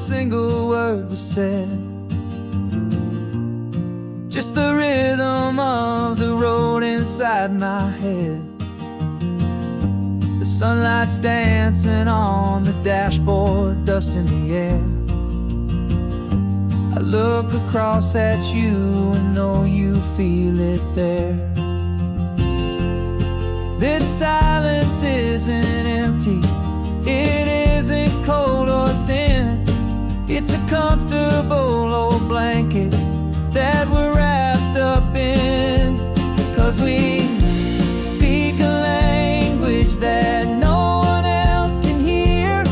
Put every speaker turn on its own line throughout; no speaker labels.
single word was said, just the rhythm of the road inside my head. The sunlight's dancing on the dashboard, dust in the air. I look across at you and know you feel it there. This silence isn't empty, it isn't cold or thin. It's a comfortable old blanket that we're wrapped up in. 'Cause we speak a language that no one else can hear.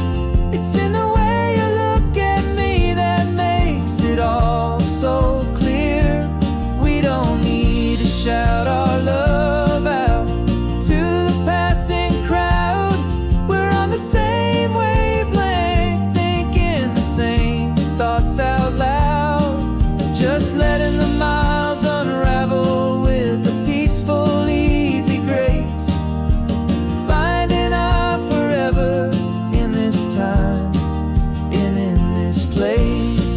It's in the way you look at me that makes it all so clear. We don't need to shout our love out to the passing crowd. We're on the same wavelength, thinking the same thoughts out loud. Just letting the miles unravel with a peaceful, easy grace. Finding our forever in this time and in this place.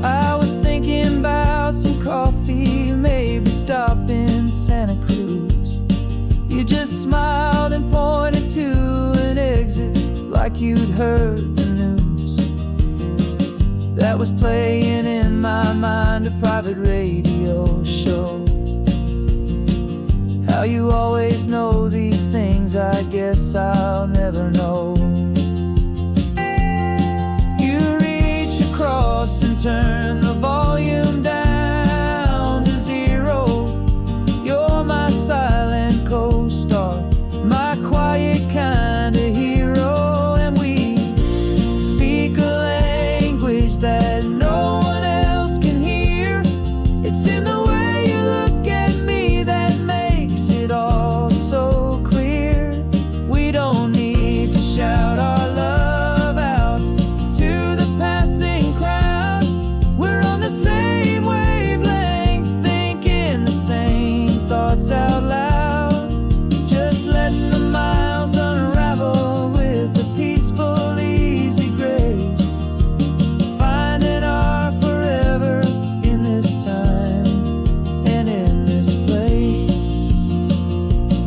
I was thinking about some coffee, maybe stop in Santa Cruz. You just smiled and pointed to an exit like you'd heard the news. That was playing in my mind, a private radio show. How you always know these things, I guess I'll never know. You reach across and turn the volume down to 0. You're my silent co-star, my quiet kind of hero. And we speak a language that no one else can hear. It's in the way you look at me that makes it all so clear. We don't need to shout our love out to the passing crowd. We're on the same wavelength, thinking the same thoughts out loud. Just letting the miles unravel with a peaceful, easy grace. Finding our forever in this time and in this place.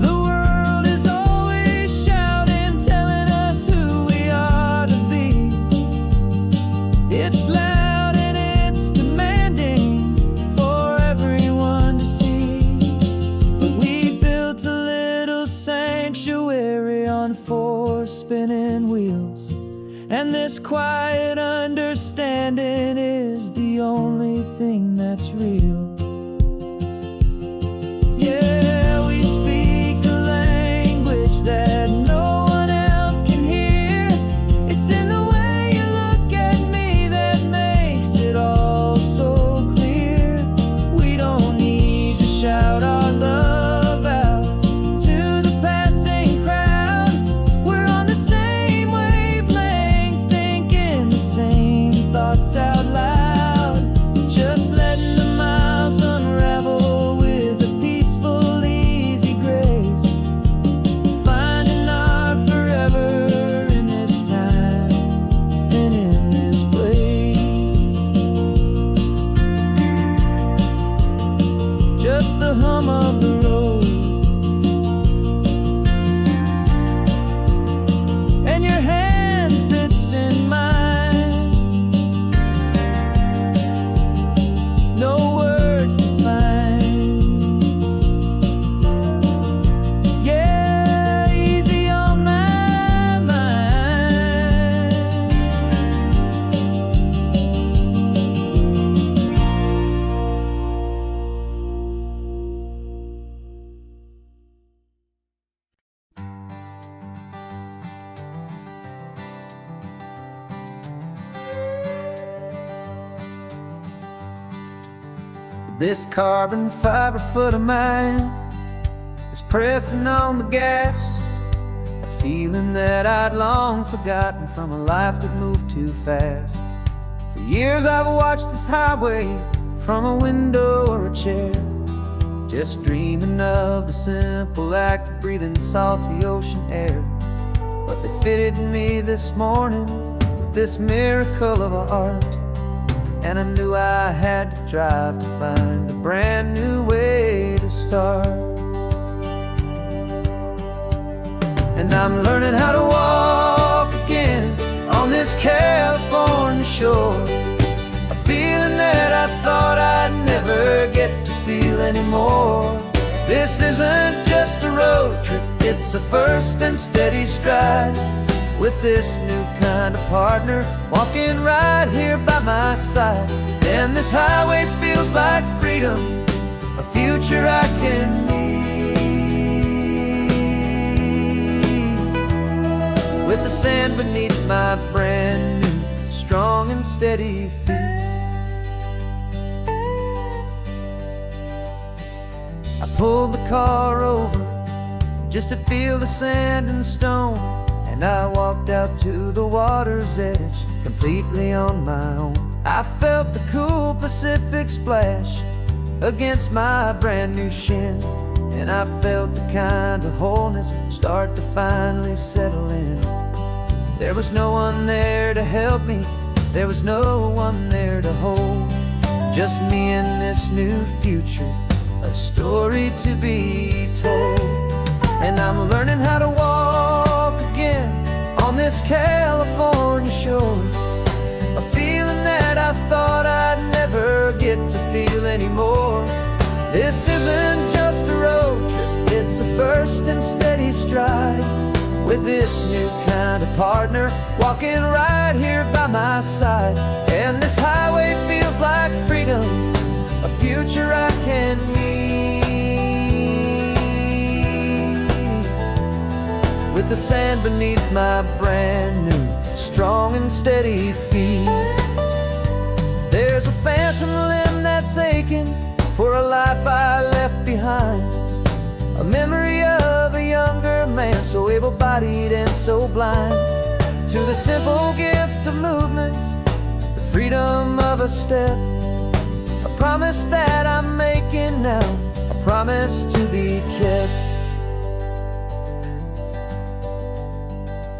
The world is always shouting, telling us who we are to be. It's loud and it's demanding for everyone to see. But we built a little sanctuary on 4 spinning wheels, and this quiet understanding is the only thing that's real. Yeah, we speak a language that no one else can hear. It's in the way you look at me that makes it all so clear. We don't need to shout our love out to the passing crowd. We're on the same wavelength, thinking the same thoughts out loud. Just letting the miles unravel with a peaceful, easy grace. Finding our forever in this time and in this place. Just the hum of the road and your hand fits in mine. No words to find. Yeah, easy on my mind. This carbon fiber foot of mine is pressing on the gas, a feeling that I'd long forgotten from a life that moved too fast. For years I've watched this highway from a window or a chair, just dreaming of the simple act of breathing salty ocean air. fitted me this morning with this miracle of art. And I knew I had to drive to find a brand new way to start. And I'm learning how to walk again on this California shore, a feeling that I thought I'd never get to feel anymore. This isn't just a road trip, it's a first and steady stride, with this new kind of partner walking right here by my side. And this highway feels like freedom, a future I can need, with the sand beneath my brand new strong and steady feet. I pulled the car over just to feel the sand and stone, and I walked out to the water's edge completely on my own. I felt the cool Pacific splash against my brand new shin, and I felt the kind of wholeness start to finally settle in. There was no one there to help me, there was no one there to hold, just me and this new future, a story to be told. And I'm learning how to walk again on this California shore, a feeling that I thought I'd never get to feel anymore. This isn't just a road trip, it's a first and steady stride, with this new kind of partner walking right here by my side. And this highway feels like freedom, a future I can need, with the sand beneath my brand new strong and steady feet. There's a phantom limb that's aching for a life I left behind, a memory of a younger man, so able-bodied and so blind, to the simple gift of movement, the freedom of a step, a promise that I'm making now, a promise to be kept.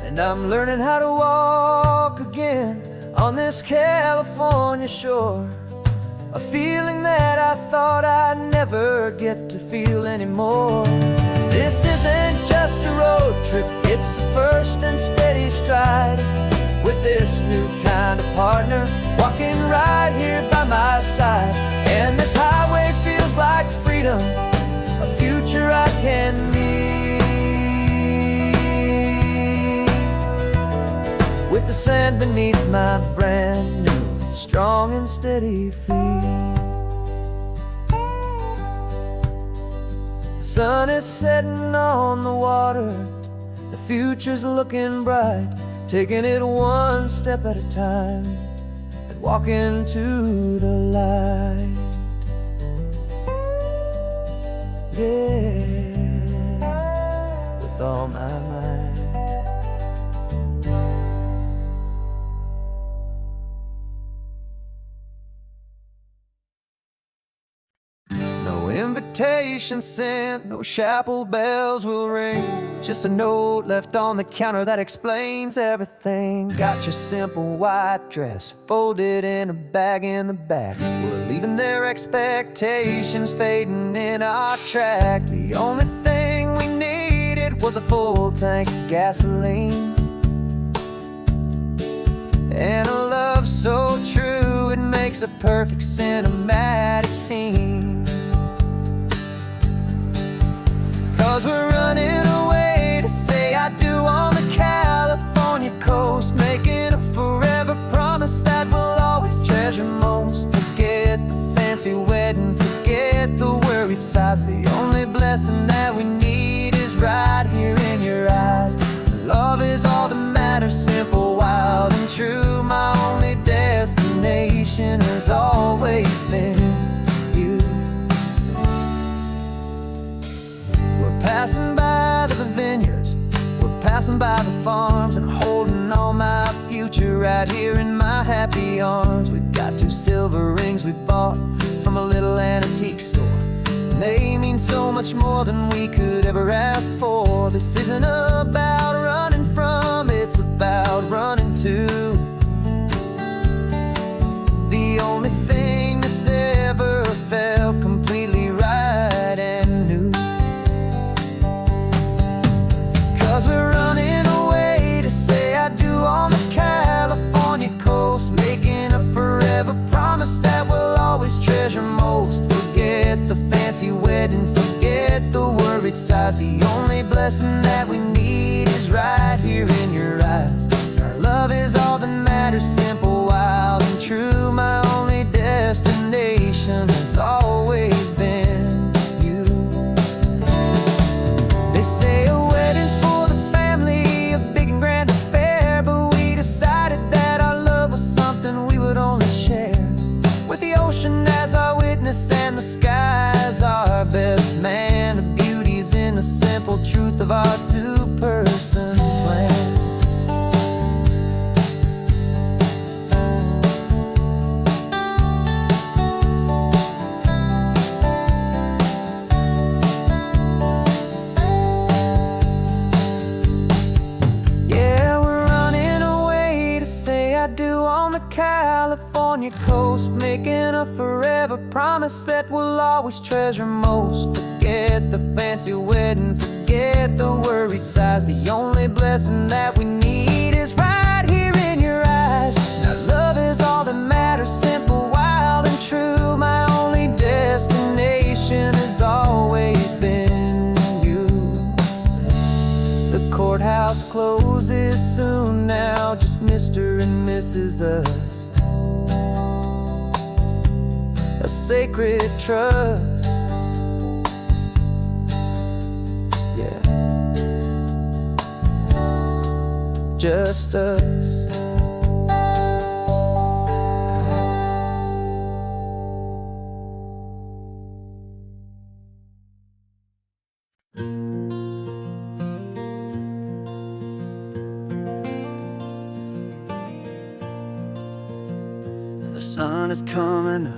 And I'm learning how to walk again on this California shore, a feeling that I thought I'd never get to feel anymore. This isn't just a road trip, it's a first and steady stride, with this new kind of partner walking right here by my side. And this highway feels like freedom, a future I can need, with the sand beneath my brand new strong and steady feet. The sun is setting on the water, the future's looking bright, taking it one step at a time and walking to the light. Yeah, with all my might. No invitation sent, no chapel bells will ring, just a note left on the counter that explains everything. Got your simple white dress folded in a bag in the back. We're leaving their expectations fading in our track. The only thing we needed was a full tank of gasoline, and a love so true it makes a perfect cinematic scene. 'Cause we're running away to say I do on the California coast, making a forever promise that we'll always treasure most. Forget the fancy wedding, forget the worried sighs. The only blessing that we need is right here in your eyes. Love is all that matters, simple, wild, and true. My only destination has always been you. We're passing by the vineyards, we're passing by the farms, and holding all my future right here in my happy arms. We've got 2 silver rings we bought from a little antique store, and they mean so much more than we could ever ask for. This isn't about running from it, size. The only blessing that we need is right here in your eyes. Our love is all that matters, simple, wild, and true. My only destination has always been you. They say a wedding's for the family, a big and grand affair, but we decided that our love was something we would only share with the ocean as our witness and the sky as our best man. The beauty's in the simple truth of our two-person plan. California coast, making a forever promise that we'll always treasure most. Forget the fancy wedding, forget the worried sighs. The only blessing that we need is right here in your eyes. Now love is all that matters, simple, wild, and true. My only destination has always been you. The courthouse closes soon now, just Mr. and Mrs. Us. A sacred trust, yeah, just us. The sun is coming up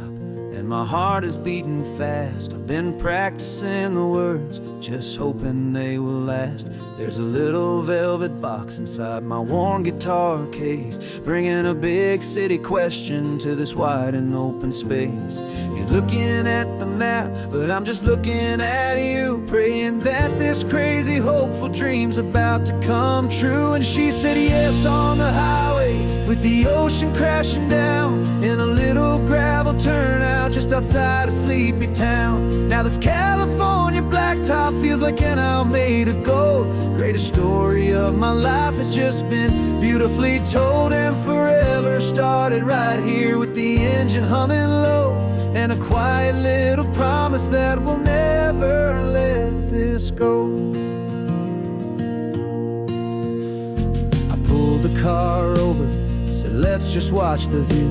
and my heart is beating fast. I've been practicing the words, just hoping they will last. There's a little velvet box inside my worn guitar case, bringing a big city question to this wide and open space. You're looking at the map, but I'm just looking at you, praying that this crazy hopeful dream's about to come true. And she said yes on the highway, with the ocean crashing down, in a little gravel turnout just outside a sleepy town. Now this California blacktop feels like an hour made of gold. Greatest story of my life has just been beautifully told, and forever started right here with the engine humming low, and a quiet little promise that we'll never let this go. I pulled the car over, said let's just watch the view.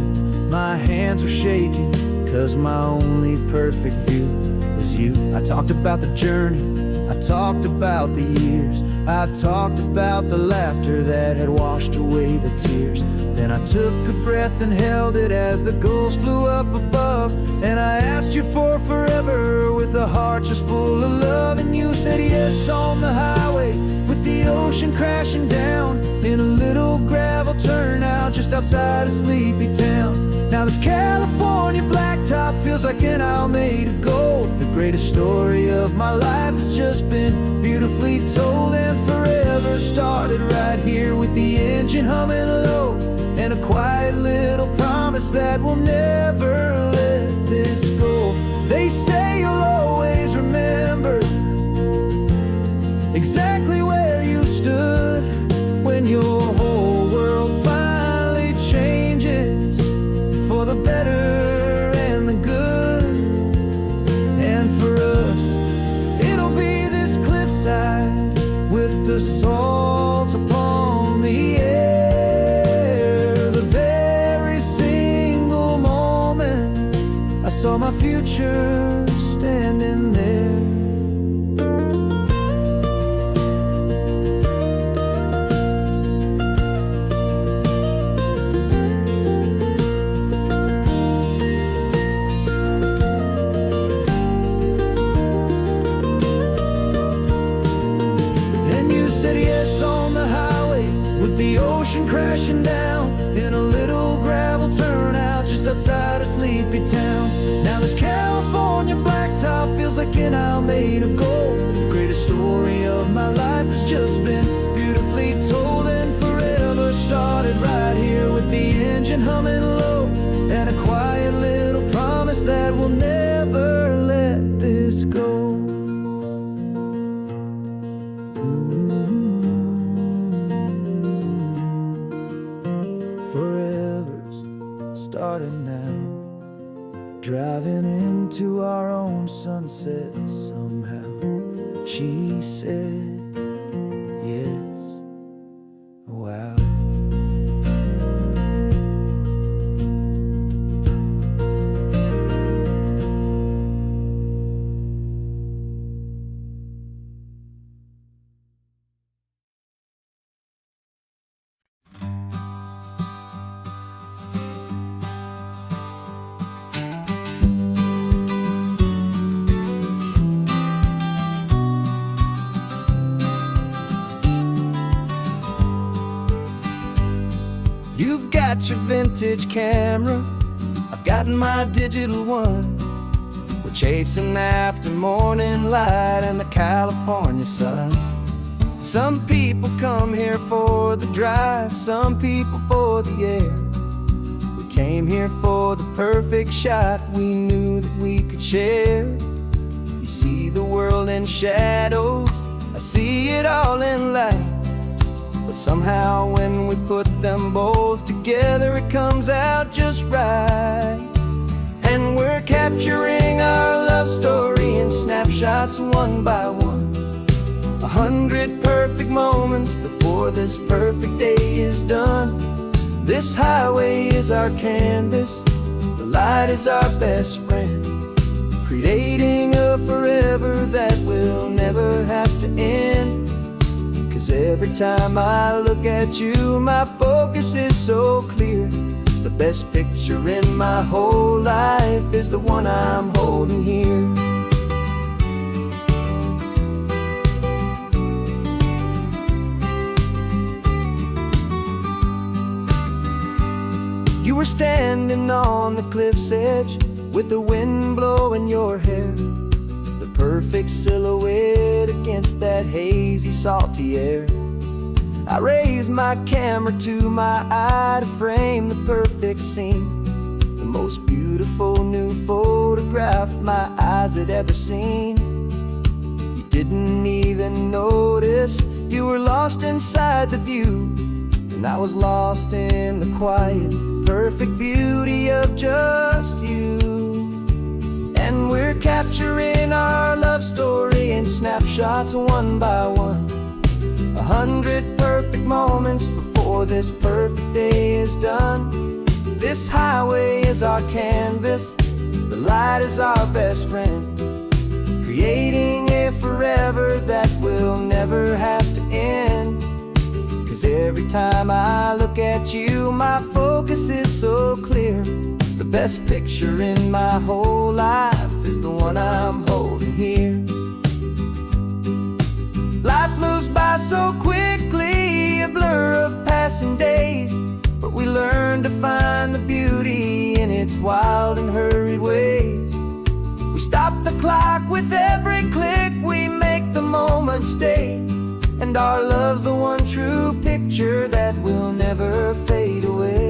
My hands were shaking, cause my only perfect view was you. I talked about the journey, I talked about the years, I talked about the laughter that had washed away the tears. Then I took a breath and held it as the gulls flew up above, and I asked you for forever with a heart just full of love. And you said yes on the highway, with the ocean crashing down, in a little gravel turnout just outside a sleepy town. Now this California blacktop feels like an hour made of gold. The greatest story of my life has just been beautifully told, and forever started right here with the engine humming low, and a quiet little promise that we'll never let this go. They say you'll always remember exactly where you stood when your whole world finally changes for the better and the good. And for us, it'll be this cliffside with the salt upon the air. The very single moment I saw my future standing there. Crashing down in a little gravel turnout just outside a sleepy town. Now this California blacktop feels like an hour made of gold. The greatest story of my life has just been beautifully told, and forever started right here with the engine humming low, and a quiet little promise that we'll never let this go. started now, driving into our own sunset somehow. She said, yes, wow. You've got your vintage camera, I've got my digital one. We're chasing after morning light and the California sun. Some people come here for the drive, some people for the air. We came here for the perfect shot we knew that we could share. You see the world in shadows, I see it all in light. But somehow when we put them both together, it comes out just right. And we're capturing our love story in snapshots one by one. 100 perfect moments before this perfect day is done. This highway is our canvas, the light is our best friend, creating a forever that will never have to end. 'Cause every time I look at you, my focus is so clear. The best picture in my whole life is the one I'm holding here. You were standing on the cliff's edge with the wind blowing your hair, the perfect silhouette against that hazy, salty air. I raised my camera to my eye to frame the perfect scene, the most beautiful new photograph my eyes had ever seen. You didn't even notice, you were lost inside the view, and I was lost in the quiet, perfect beauty of just you. And we're capturing our love story in snapshots one by one. 100 perfect moments before this perfect day is done. This highway is our canvas, the light is our best friend, creating a forever that will never have to end. 'Cause every time I look at you, my focus is so clear. The best picture in my whole life is the one I'm holding here. Life moves by so quickly, a blur of passing days, but we learn to find the beauty in its wild and hurried ways. We stop the clock with every click, we make the moment stay, and our love's the one true picture that will never fade away.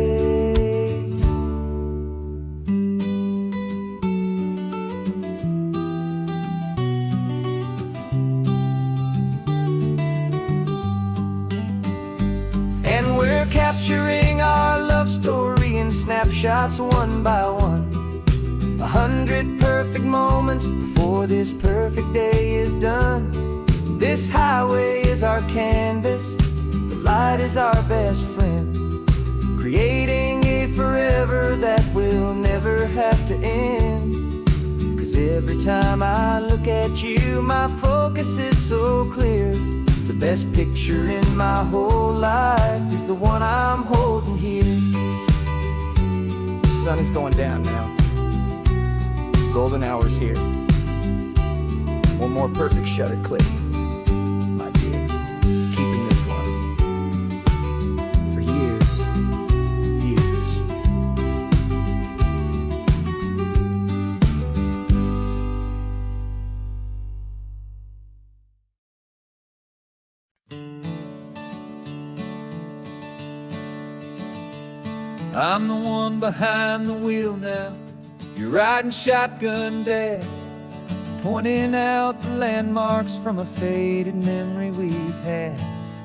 And we're capturing our love story in snapshots one by one. 100 perfect moments before this perfect day is done. This highway is our canvas, the light is our best friend, creating a forever that will never have to end. 'Cause every time I look at you, my focus is so clear. The best picture in my whole life is the one I'm holding here. The sun is going down now. Golden hour's here. One more perfect shutter click, my dear. Keeping this one for years, years. I'm the one behind the wheel now. You're riding shotgun, Dad, pointing out the landmarks from a faded memory we've had.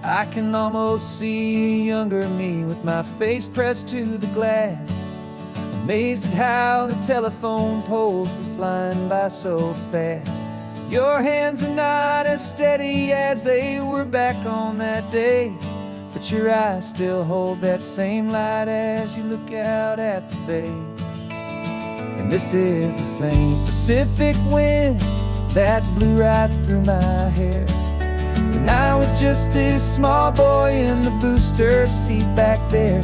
I can almost see a younger me with my face pressed to the glass. amazed at how the telephone poles were flying by so fast. Your hands are not as steady as they were back on that day, but your eyes still hold that same light as you look out at the bay. And this is the same Pacific wind that blew right through my hair when I was just a small boy in the booster seat back there.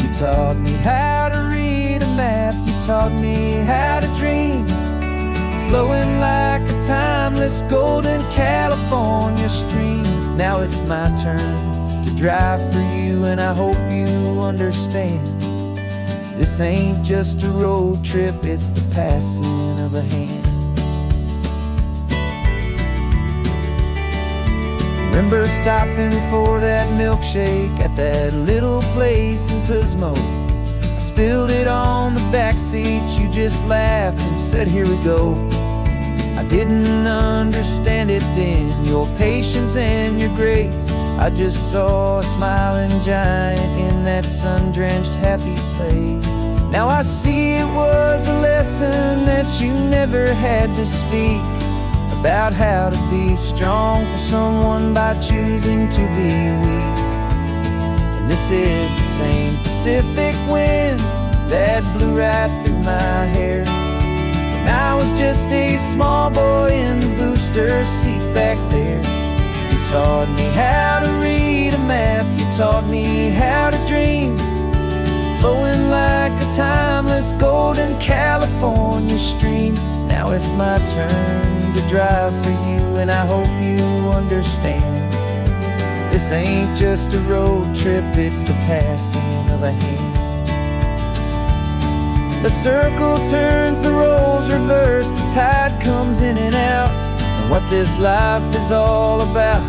You taught me how to read a map, you taught me how to dream, flowing like a timeless golden California stream. Now it's my turn to drive for you, and I hope you understand. This ain't just a road trip, it's the passing of a hand. Remember stopping for that milkshake at that little place in Pismo? I spilled it on the back seat, you just laughed and said, here we go. I didn't understand it then, your patience and your grace. I just saw a smiling giant in that sun-drenched happy place. Now I see it was a lesson that you never had to speak, about how to be strong for someone by choosing to be weak. And this is the same Pacific wind that blew right through my hair when I was just a small boy in the booster seat back there. You taught me how to read a map, you taught me how to dream, flowing like a timeless golden California stream. Now it's my turn to drive for you, and I hope you understand. This ain't just a road trip, it's the passing of a hand. The circle turns, the roles reverse, the tide comes in and out. And what this life is all about,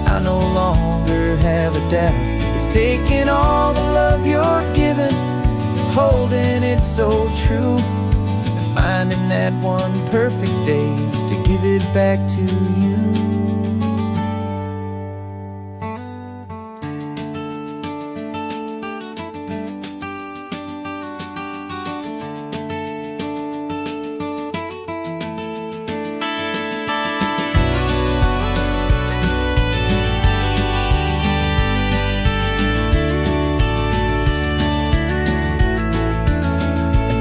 I no longer have a doubt. It's taking all the love you're given, holding it so true, and finding that one perfect day to give it back to you.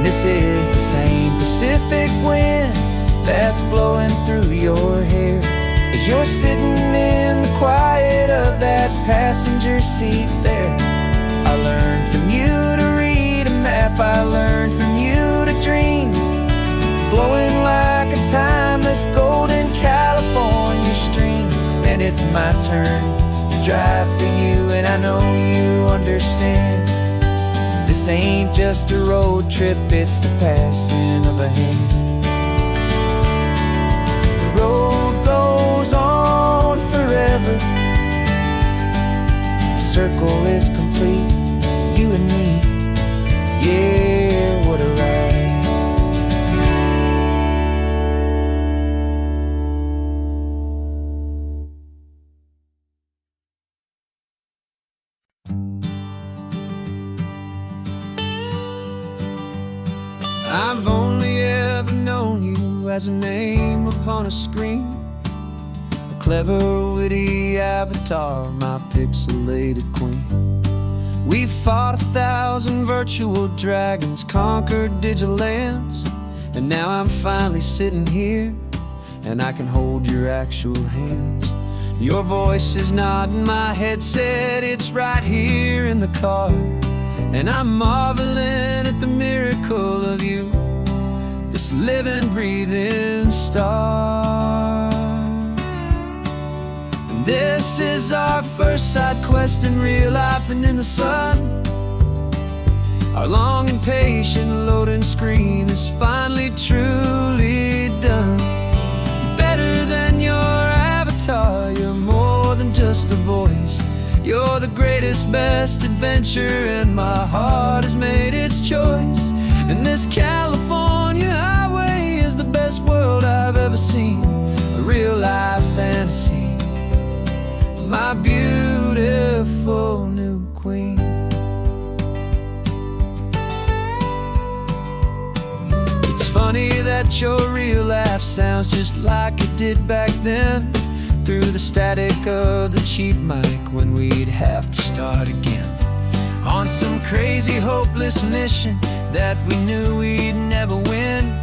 This is the same Pacific wind that's blowing through your hair as you're sitting in the quiet of that passenger seat there. I learned from you to read a map, I learned from you to dream, flowing like a timeless golden California stream. And it's my turn to drive for you, and I know you understand. This ain't just a road trip, it's the passing of a hand. The road goes on forever, the circle is complete, you and me, yeah, what a ride. I've only ever known you as a name upon a screen, a clever, witty avatar, my pixelated queen. We fought 1,000 virtual dragons, conquered digital lands, and now I'm finally sitting here, and I can hold your actual hands. Your voice is not in my headset, it's right here in the car, and I'm marveling at the miracle of you, this living, breathing star. And this is our first side quest in real life and in the sun. Our long and patient loading screen is finally truly done. Better than your avatar, you're more than just a voice. You're the greatest, best adventure, and my heart has made its choice. And this California highway is the best world I've ever seen, a real life fantasy, my beautiful new queen. that your real laugh sounds just like it did back then, through the static of the cheap mic when we'd have to start again. On some crazy hopeless mission that we knew we'd never win,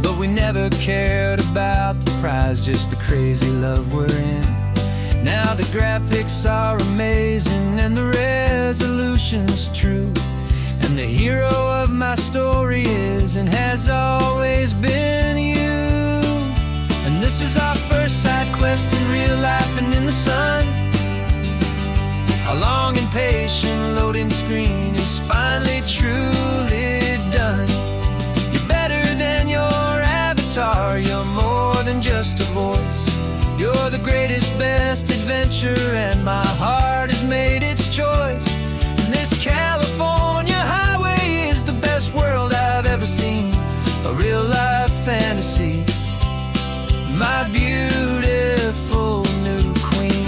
but we never cared about the prize, just the crazy love we're in. Now the graphics are amazing and the resolution's true, and the hero of my story is and has always been you. And this is our first side quest in real life and in the sun. Our long and patient loading screen is finally truly done. You're better than your avatar, you're more than just a voice. You're the greatest, best adventure, and my heart has made its choice. And this California highway is the best world I've ever seen, a real life fantasy, my beautiful new queen.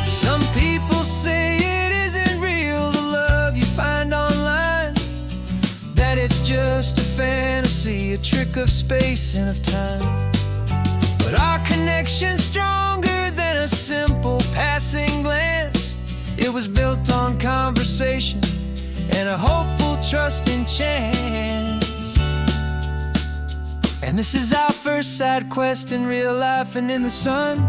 Some people say it isn't real, the love you find online, that it's just a fantasy, a trick of space and of time. But our connection's stronger than a simple passing glance. It was built on conversation and a hopeful, trusting chance. And this is our first side quest in real life and in the sun.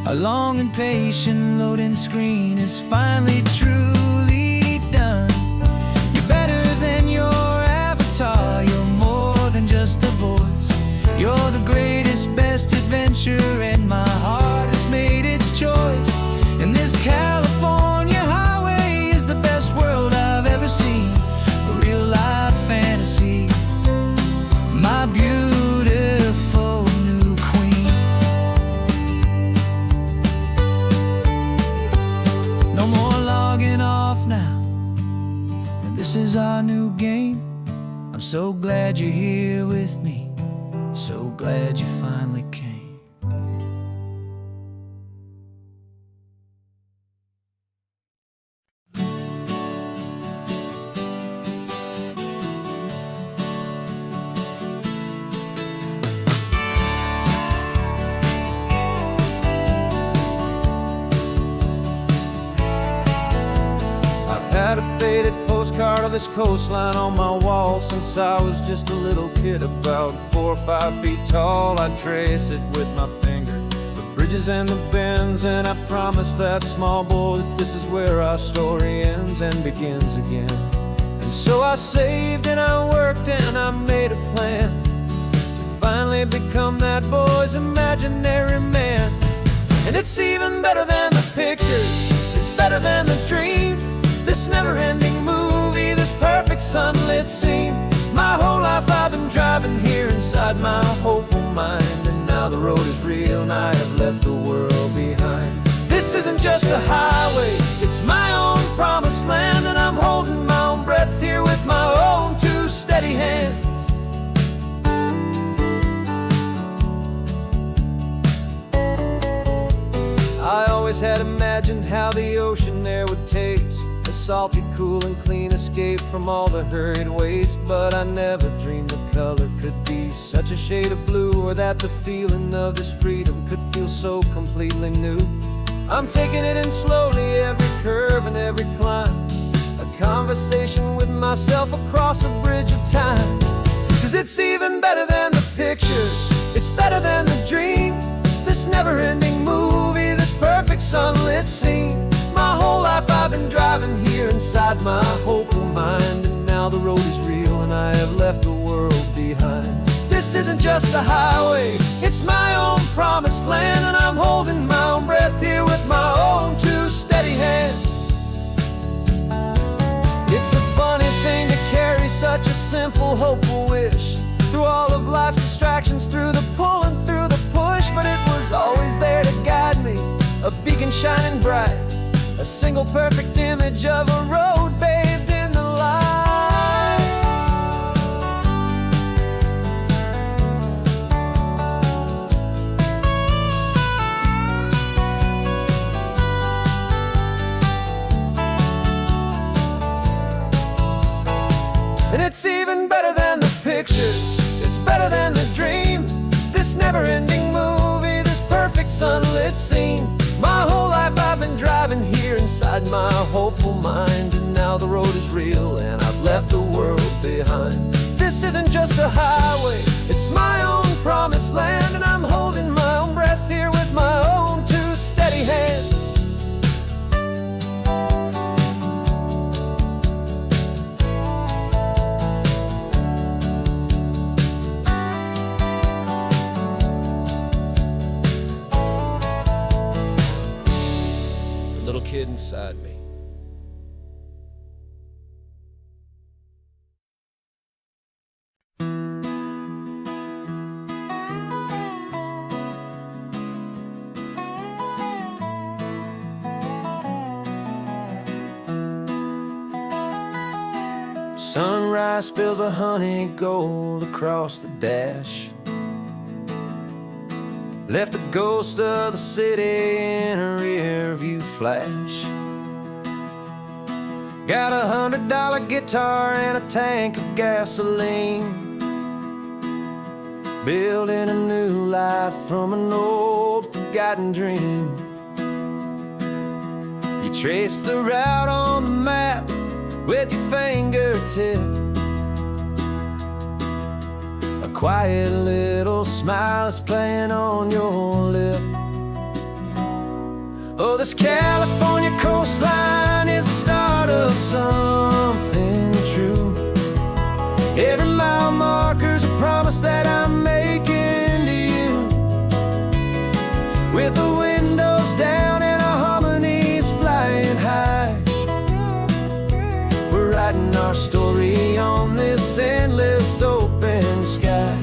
Our long and patient loading screen is finally truly done. You're better than your avatar, you're more than just a voice. You're the greatest, best adventure, and my heart has made its choice. And this California highway is the best world I've ever seen, a real life fantasy, my beautiful new queen. No more logging off now, and this is our new game. I'm so glad you're here with me, so glad you finally came. Had a faded postcard of this coastline on my wall since I was just a little kid, about 4 or 5 feet tall. I trace it with my finger, the bridges and the bends, and I promise that small boy that this is where our story ends and begins again. And so I saved and I worked and I made a plan to finally become that boy's imaginary man. And it's even better than the pictures, it's better than the dream, this never-ending movie, this perfect sunlit scene. My whole life I've been driving here inside my hopeful mind, and now the road is real and I have left the world behind. This isn't just a highway, it's my own promised land, and I'm holding my own breath here with my own 2 steady hands. I always had imagined how the ocean there would taste, a salty, cool and clean escape from all the hurried waste. But I never dreamed the color could be such a shade of blue, or that the feeling of this freedom could feel so completely new. I'm taking it in slowly, every curve and every climb, a conversation with myself across a bridge of time. 'Cause it's even better than the pictures, it's better than the dream, this never-ending movie, this perfect sunlit scene. My whole life I've been driving here inside my hopeful mind, and now the road is real and I have left the world behind. This isn't just a highway, it's my own promised land, and I'm holding my own breath here with my own 2 steady hands. It's a funny thing to carry such a simple, hopeful wish through all of life's distractions, through the pull and through the push, but it was always there to guide me, a beacon shining bright, a single perfect image of a road bathed in the light. It's even better than the picture, it's better than the dream. This never-ending movie, this perfect sunlit scene. My whole life I've been driving here inside my hopeful mind, and now the road is real and I've left the world behind. This isn't just a highway, it's my own promised land, and I'm holding my own breath here with my own two steady hands. The little kid inside me. Sunrise spills a honey gold across the dash. Left the ghost of the city in a rear view flash. Got a $100 guitar and a tank of gasoline. Building a new life from an old forgotten dream. You trace the route on the map with your fingertip. A quiet little smile is playing on your lip. Oh, this California coastline is the start of something true. Every mile marker's a promise that I'm making to you. With the windows down and our harmonies flying high, we're writing our story on this endless open sky.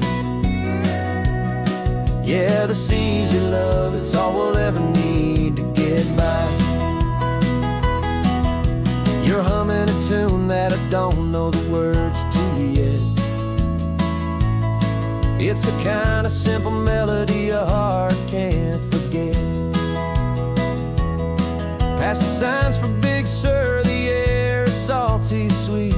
Yeah, this easy love is all we'll ever need to get by. You're humming a tune that I don't know the words to yet. It's the kind of simple melody your heart can't forget. Past the signs for Big Sur, the air is salty sweet.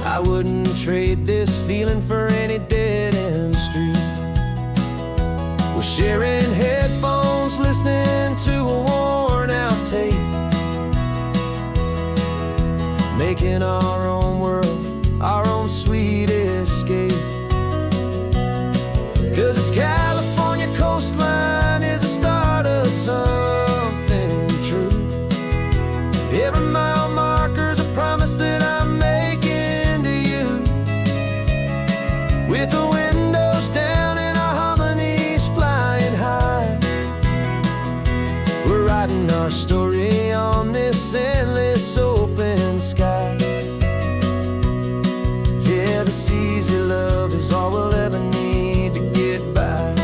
I wouldn't trade this feeling for any dead-end street. We're sharing headphones, listening to a worn-out tape, making our own world, our own sweet escape. 'Cause this California coastline is the start of something true. Every mile marker's a promise that I'm making to you. With the windows down and our harmonies flying high, we're writing our story on this endless open sky. Yeah, this easy love is all we'll ever need to get by.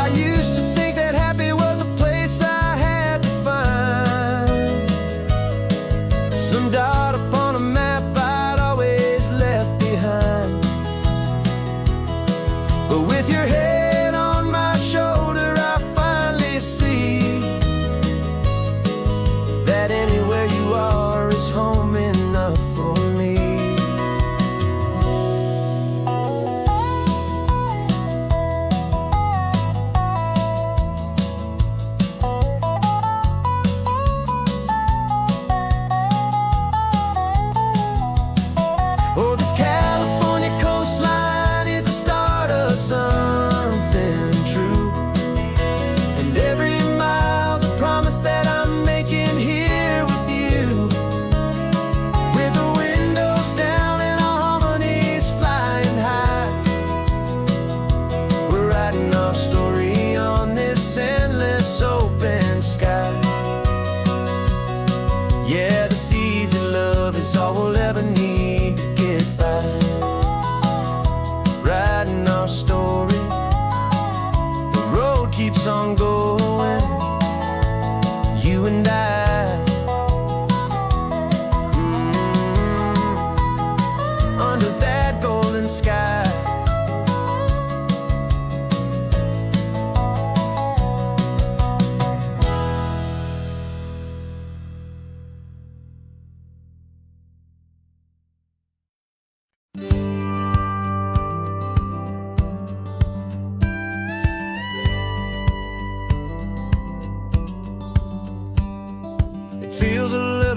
I used to think that happy was a place I had to find, some dot upon a map I'd always left behind. But with your head on my shoulder, I finally see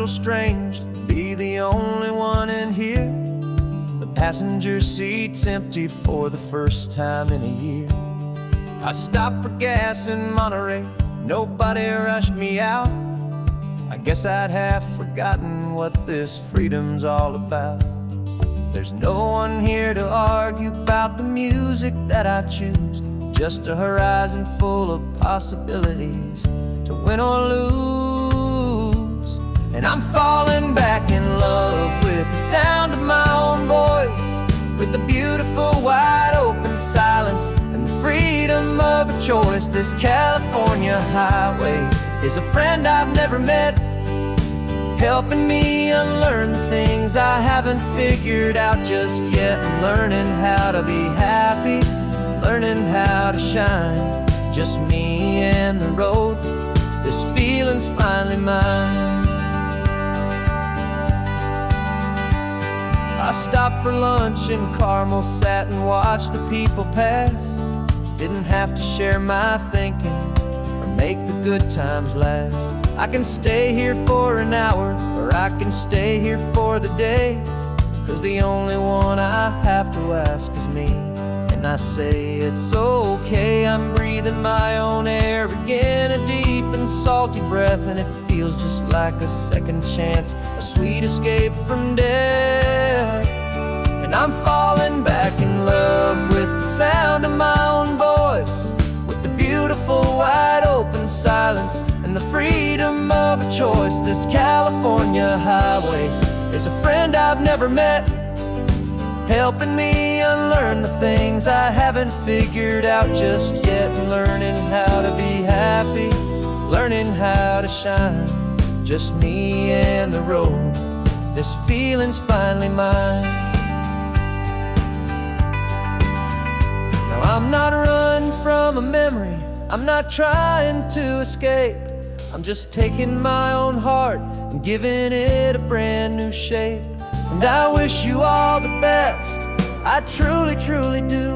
little strange to be the only one in here. The passenger seat's empty for the first time in a year. I stopped for gas in Monterey, nobody rushed me out. I guess I'd have forgotten what this freedom's all about. There's no one here to argue about the music that I choose, just a horizon full of possibilities to win or lose. And I'm falling back in love with the sound of my own voice, with the beautiful wide open silence and the freedom of a choice. This California highway is a friend I've never met, helping me unlearn the things I haven't figured out just yet. I'm learning how to be happy, learning how to shine, just me and the road. This feeling's finally mine. I stopped for lunch in Carmel, sat and watched the people pass. Didn't have to share my thinking or make the good times last. I can stay here for an hour, or I can stay here for the day, 'cause the only one I have to ask is me. And I say it's okay, I'm breathing my own air again, a deep and salty breath, and it feels just like a second chance, a sweet escape from death. And I'm falling back in love with the sound of my own voice, with the beautiful wide open silence and the freedom of a choice. This California highway is a friend I've never met, helping me unlearn the things I haven't figured out just yet. Learning how to be happy, learning how to shine, just me and the road. This feeling's finally mine. Now I'm not running from a memory, I'm not trying to escape. I'm just taking my own heart and giving it a brand new shape. And I wish you all the best, I truly, truly do.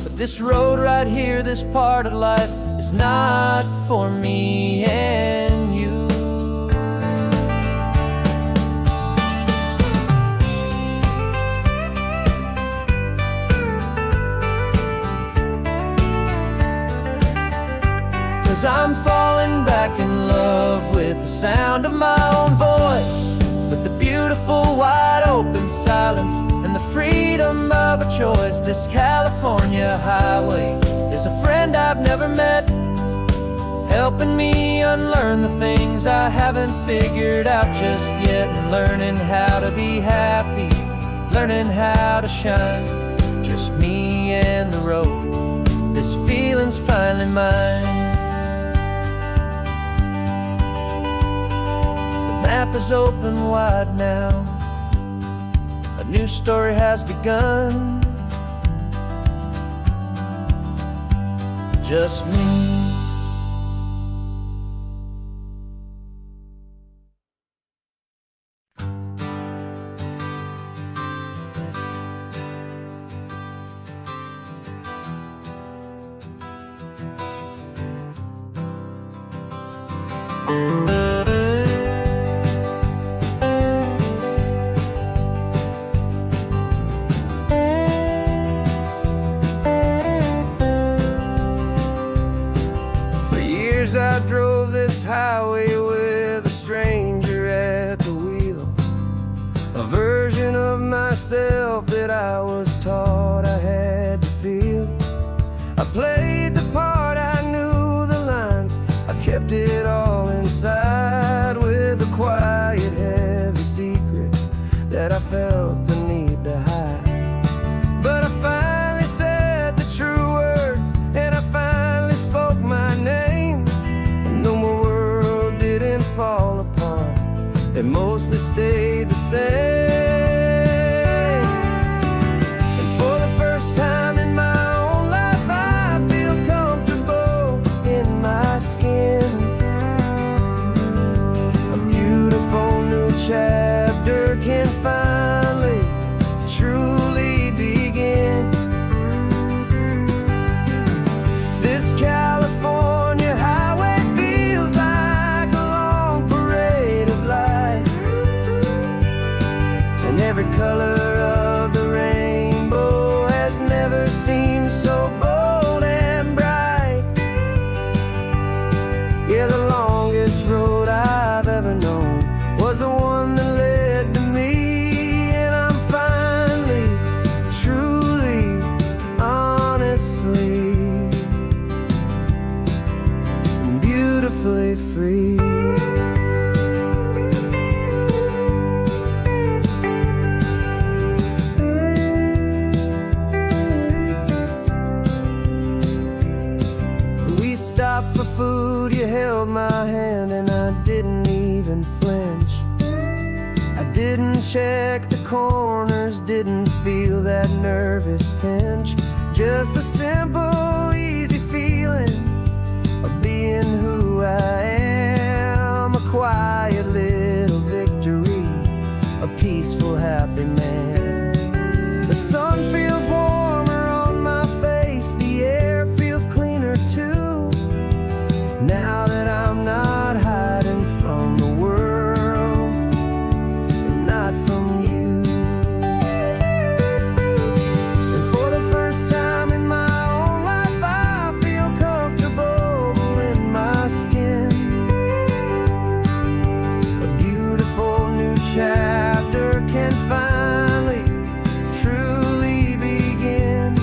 But this road right here, this part of life, is not for me and you. Cause I'm falling back in love with the sound of my own voice, with the beautiful wide open silence and the freedom of a choice. This California highway is a friend I've never met, helping me unlearn the things I haven't figured out just yet. And learning how to be happy, learning how to shine, just me and the road. This feeling's finally mine. The map is open wide now, a new story has begun, just me. I drove this highway with a stranger at the wheel, a version of myself that I was taught I had to feel. I played the part, I knew the lines, I kept it all inside, with a quiet, heavy secret that I felt the need to hide. But I finally said the true words, and I finally spoke my name. Fall apart, they mostly stayed the same. And for the first time in my own life, I feel comfortable in my skin. A beautiful new chapter can finally truly begin. This California highway feels like a long parade of light, We stopped for food, you held my hand, and I didn't even flinch. I didn't check the corners, didn't feel that nervous pinch. Just a simple, easy feeling of being who I am. A quiet little victory, a peaceful, happy man. The sun feels warmer on my face, the air feels cleaner too, now that I'm not hiding from the world and not from you. And for the first time in my own life, I feel comfortable in my skin. A beautiful new chapter can finally truly begin.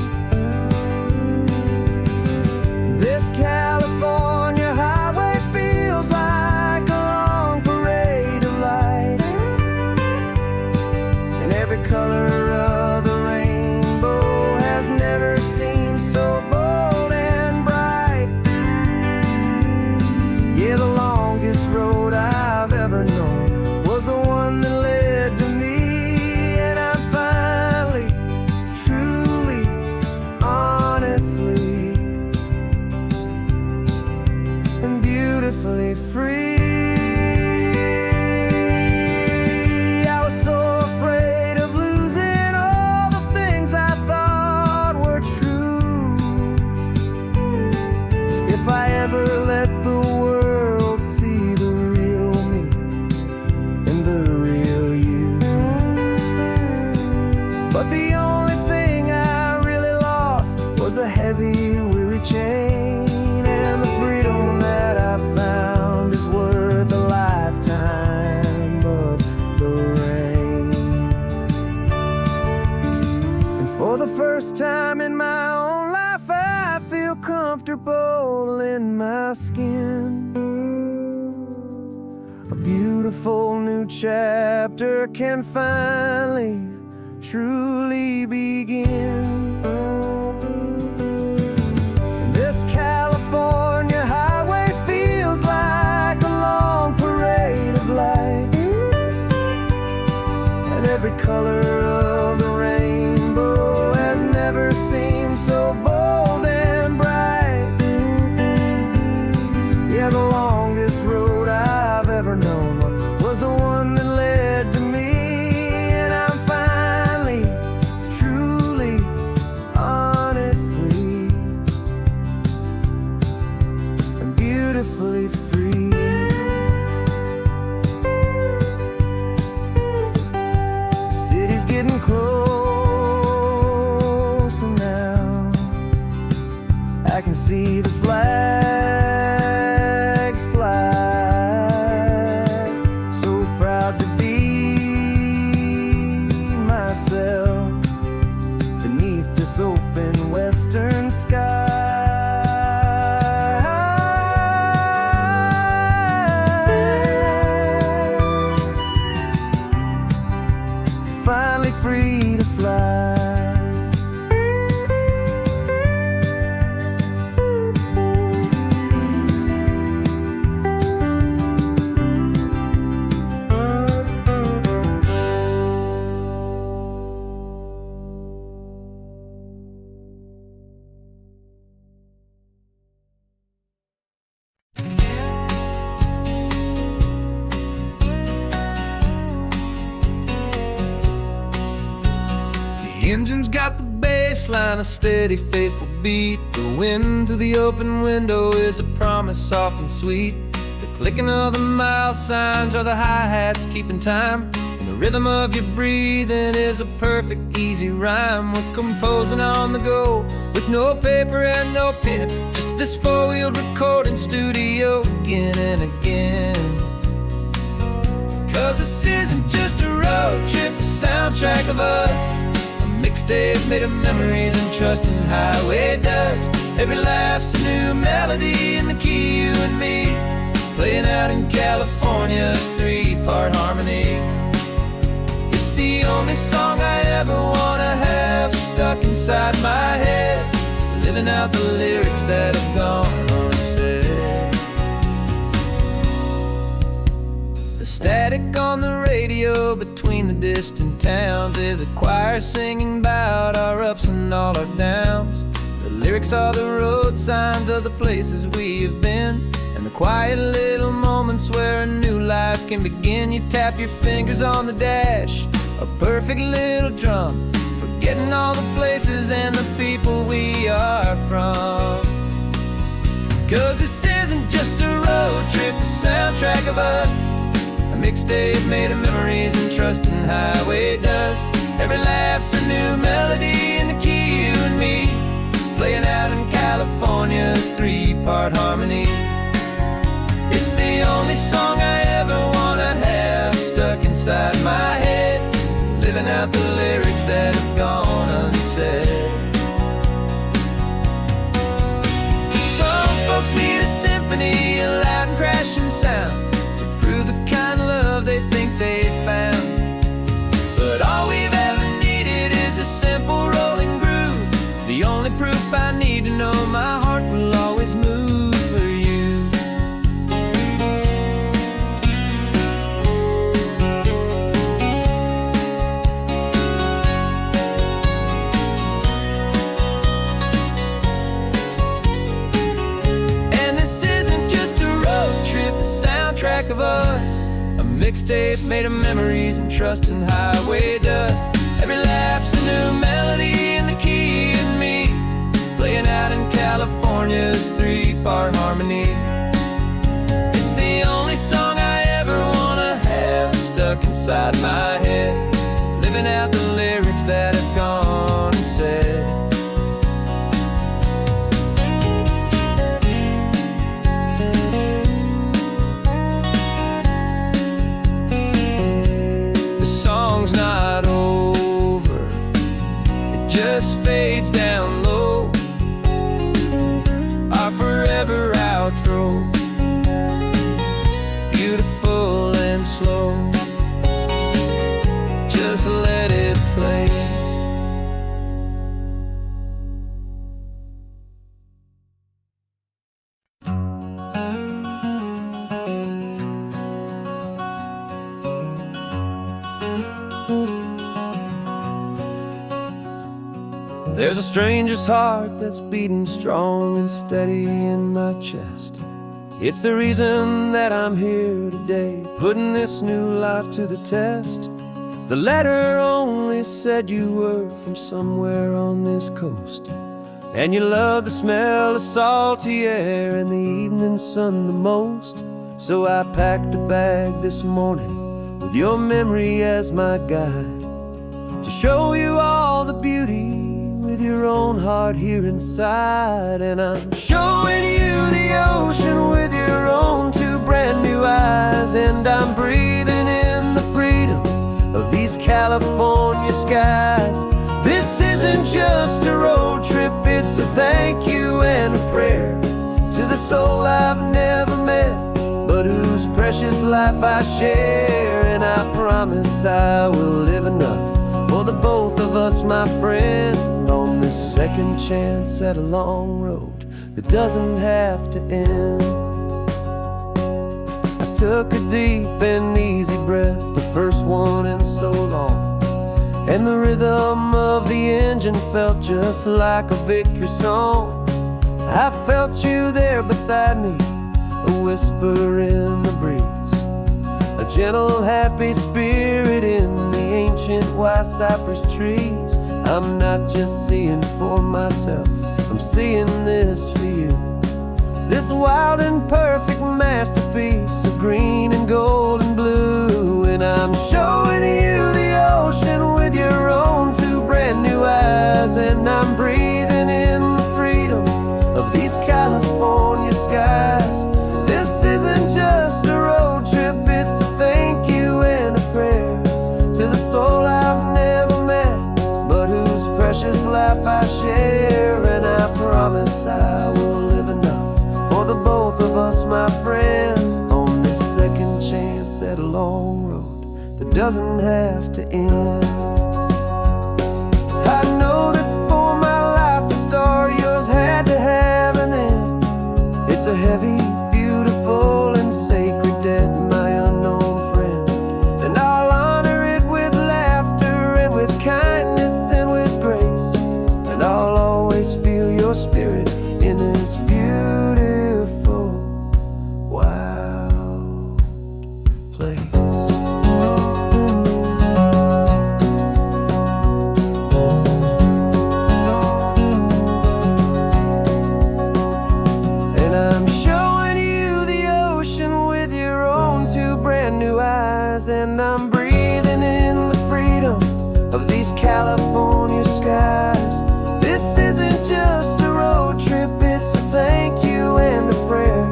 This California highway feels like a long parade of light, and every color of the rainbow has never seemed so bold and bright. Yeah, the longest road I've ever known was the one that led to me, and I'm finally, truly, honestly, and beautifully free. I was so afraid of losing all the things I thought were true. If I ever let the world see the real me and the real you. But the only thing I really lost was a heavy, weary chain, and the freedom that I found is worth a lifetime of the rain. And for the first time in my own life, I feel comfortable in my skin. A beautiful new chapter can finally, truly begin. This California highway feels like a long parade of light, and every color of the rainbow has never seemed so bold and bright. Yeah, the longest road I've ever known was the one that led to me, and I'm finally, truly, honestly, and beautifully free. The city's getting closer now. I can see the flags fly. So proud to be myself beneath this open western sky. Finally free to fly. The engine's got the bass line, a steady, faithful beat. The wind through the open window is a promise soft and sweet. The clicking of the mile signs are the hi-hats keeping time, and the rhythm of your breathing is a perfect, easy rhyme. We're composing on the go with no paper and no pen, just this four-wheeled recording studio again and again. Cause this isn't just a road trip, the soundtrack of us, a mixtape made of memories and trust in highway dust. Every laugh's a new melody in the key, you and me, playing out in California's three-part harmony. It's the only song I ever wanna have stuck inside my head, living out the lyrics that have gone on. radio between the distant towns. There's a choir singing about our ups and all our downs. The lyrics are the road signs of the places we have been, and the quiet little moments where a new life can begin. You tap your fingers on the dash, a perfect little drum, forgetting all the places and the people we are from. 'Cause this isn't just a road trip, the soundtrack of us, a mixtape made of memories and trust in highway dust. Every laugh's a new melody in the key, you and me, playing out in California's 3-part harmony. It's the only song I ever wanna have stuck inside my head, living out the lyrics that have gone unsaid. Some folks need a symphony, a loud and crashing sound, to prove the kind of love they think they found. But all we've ever needed is a simple rolling groove, the only proof I need to know my heart will always move for you. And this isn't just a road trip, the soundtrack of us, a mixtape made of memories and trust in highway dust. Every laugh's a new melody in the key and me, playing out in California's 3-part harmony. It's the only song I ever wanna have stuck inside my head, living out the lyrics that have gone unsaid. The song's not over, it just fades down low, our forever outro, beautiful and slow. Just let it play. There's a stranger's heart that's beating strong and steady in my chest. It's the reason that I'm here today, putting this new life to the test. The letter only said you were from somewhere on this coast, and you love the smell of salty air and the evening sun the most. So I packed a bag this morning with your memory as my guide, to show you all the beauty with your own heart here inside. And I'm showing you the ocean with your own 2 brand new eyes, and I'm breathing in the freedom of these California skies. This isn't just a road trip, it's a thank you and a prayer to the soul I've never met, but whose precious life I share. And I promise I will live enough for the both of us, my friend, on this second chance at a long road that doesn't have to end. I took a deep and easy breath, the first one in so long, and the rhythm of the engine felt just like a victory song. I felt you there beside me, a whisper in the breeze, a gentle happy spirit in the ancient white cypress trees. I'm not just seeing for myself, I'm seeing this for you, this wild and perfect masterpiece of green and gold and blue. And I'm showing you the ocean with your own 2 brand new eyes, and I'm breathing in the freedom of these California skies. This isn't just a road trip, it's a thank you and a prayer to the soul I've never met, but whose precious life I share. And I promise I will live enough for the both of us, my friend, on this second chance at a long road that doesn't have to end. I know that for my life to start, yours had to have an end. It's a heavy, beautiful, and sacred debt, my unknown friend, and I'll honor I'm showing you the ocean with your own two brand new eyes. And I'm breathing in the freedom of these California skies. This isn't just a road trip, it's a thank you and a prayer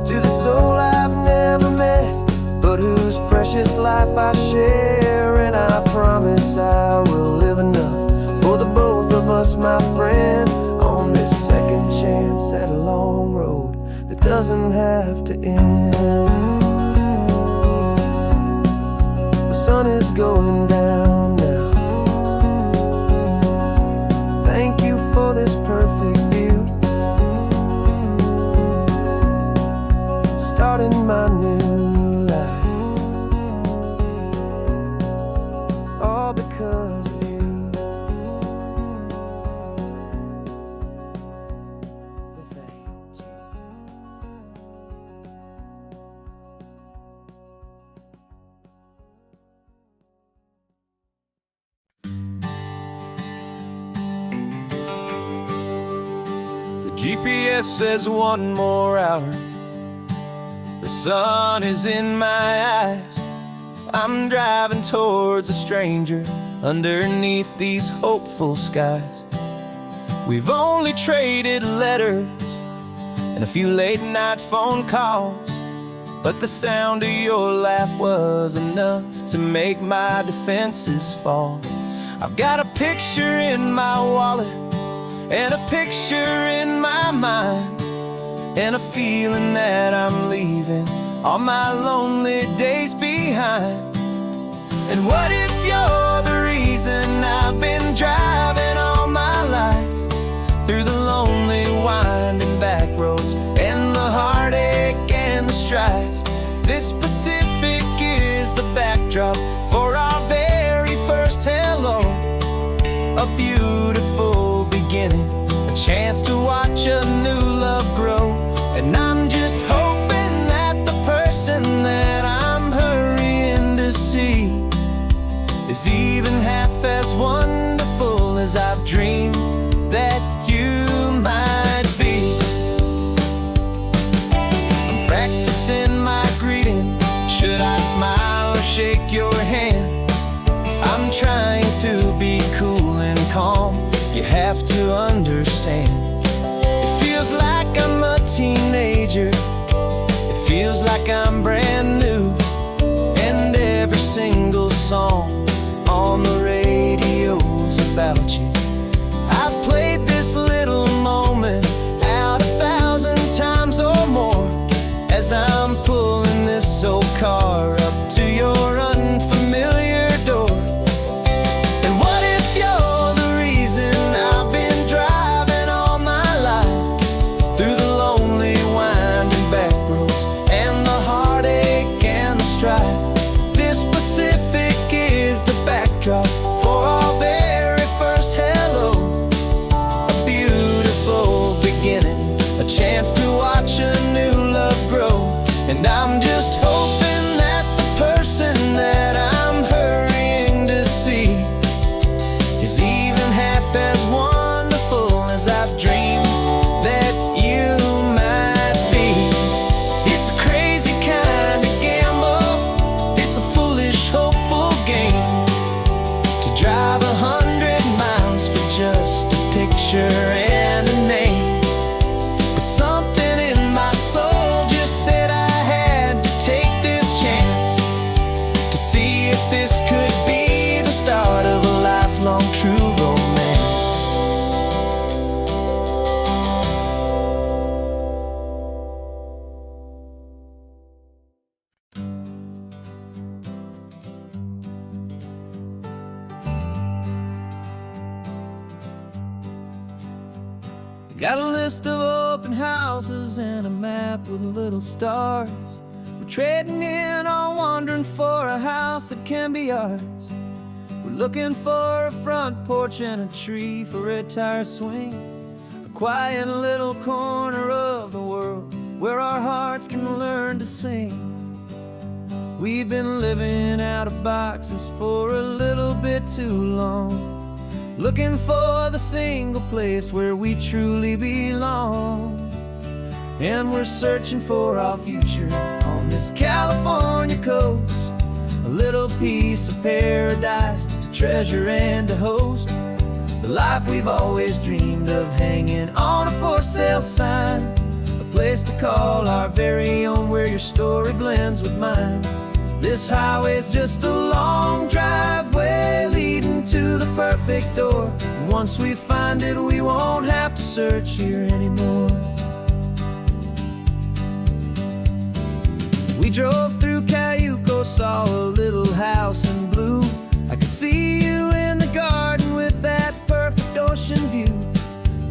to the soul I've never met, but whose precious life I share. And I promise I will live enough for the both of us, my friend, on this second chance at a long road that doesn't have to end. The sun is going down now. Thank you for this perfect view, starting my new life, all because of you. Thank you.
GPS says 1 more hour. The sun is in my eyes. I'm driving towards a stranger underneath these hopeful skies. We've only traded letters and a few late night phone calls, but the sound of your laugh was enough to make my defenses fall. I've got a picture in my wallet and a picture in my mind, and a feeling that I'm leaving all my lonely days behind. And what if you're the reason I've been driving all my life, through the lonely winding back roads and the heartache and the strife? This Pacific is the backdrop for our very first hello, a beautiful beginning, a chance to watch a new love grow. And I'm just hoping that the person that I'm hurrying to see is even half as wonderful as I've dreamed that you might be. I'm practicing my greeting. Should I smile or shake your hand? I'm trying to be cool and calm. You have to understand. It feels like I'm a teenager. It feels like I'm brand new. And every single song on the radio's about you. I've played this little moment out 1,000 times or more, as I'm pulling this old car up to your unfamiliar door. And what if you're the reason I've been driving all my life, through the lonely winding back roads and the heartache and the strife? This Pacific is the backdrop for our very first hello, a beautiful beginning, a chance to watch a new love grow. And I'm just hoping that the person that I'm hurrying to see is even half as wonderful as I've dreamed that you might be. It's a crazy kind of gamble, it's a foolish, hopeful game, to drive 100 miles for just a picture and a name. But something in my soul just said I had to take this chance, to see if this could be the start of a lifelong true romance.
Got a list of open houses and a map with little stars. We're trading in or wandering for a house that can be ours. We're looking for a front porch and a tree for a tire swing, a quiet little corner of the world where our hearts can learn to sing. We've been living out of boxes for a little bit too long, looking for the single place where we truly belong. And we're searching for our future on this California coast. A little piece of paradise to treasure and to host. The life we've always dreamed of, hanging on a for sale sign. A place to call our very own, where your story blends with mine. This highway's just a long driveway leading to the perfect door. And once we find it, we won't have to search here anymore. We drove through Cayuco, saw a little house in blue. I could see you in the garden with that perfect ocean view.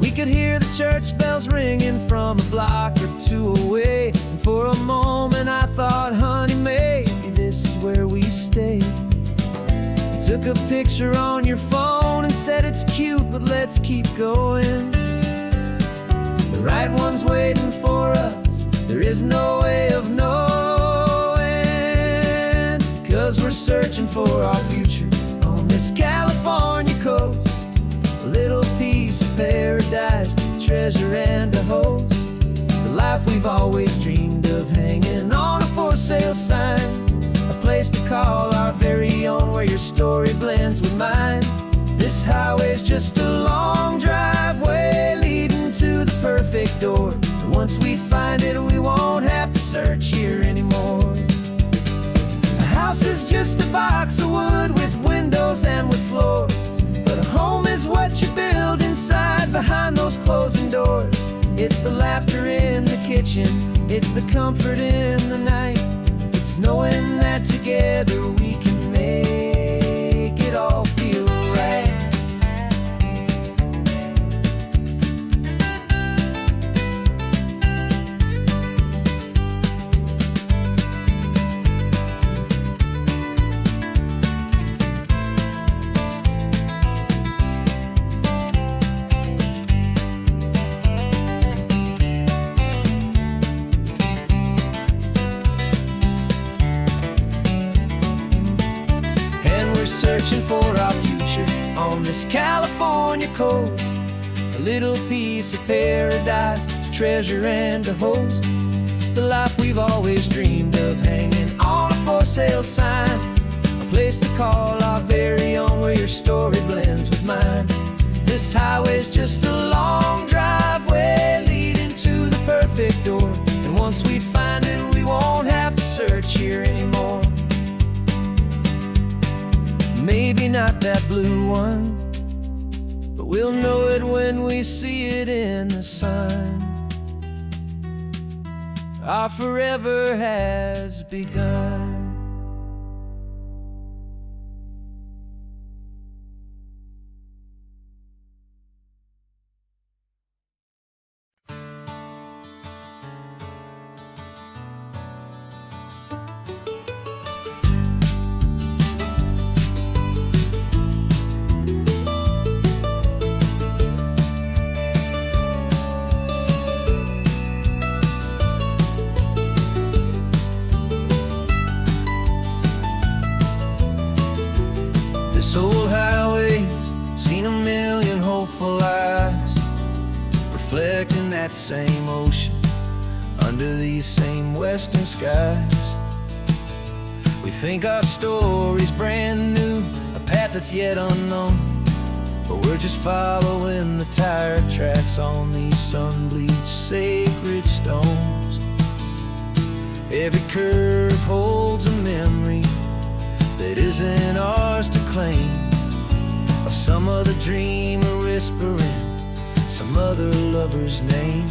We could hear the church bells ringing from a block or two away. And for a moment I thought, honey, maybe this is where we stay. You took a picture on your phone and said it's cute, but let's keep going. The right one's waiting for us, there is no way of knowing. 'Cause we're searching for our future on this California coast. A little piece of paradise to treasure and to host. The life we've always dreamed of, hanging on a for sale sign. A place to call our very own, where your story blends with mine. This highway's just a long driveway leading to the perfect door. And once we find it, we won't have to search here anymore. A house is just a box of wood with windows and with floors. But a home is what you build inside, behind those closing doors. It's the laughter in the kitchen, it's the comfort in the night. It's knowing that together we can make it all feel right. Searching for our future on this California coast. A little piece of paradise to treasure and to host. The life we've always dreamed of, hanging on a for sale sign. A place to call our very own, where your story blends with mine. This highway's just a long driveway leading to the perfect door. And once we find it, we won't have to search here anymore. Maybe not that blue one, but we'll know it when we see it in the sun. Our forever has begun. This old highway's seen a million hopeful eyes, reflecting that same ocean under these same western skies. We think our story's brand new, a path that's yet unknown, but we're just following the tire tracks on these sun-bleached sacred stones. Every curve holds a memory that isn't ours to claim, of some other dreamer whispering some other lover's name.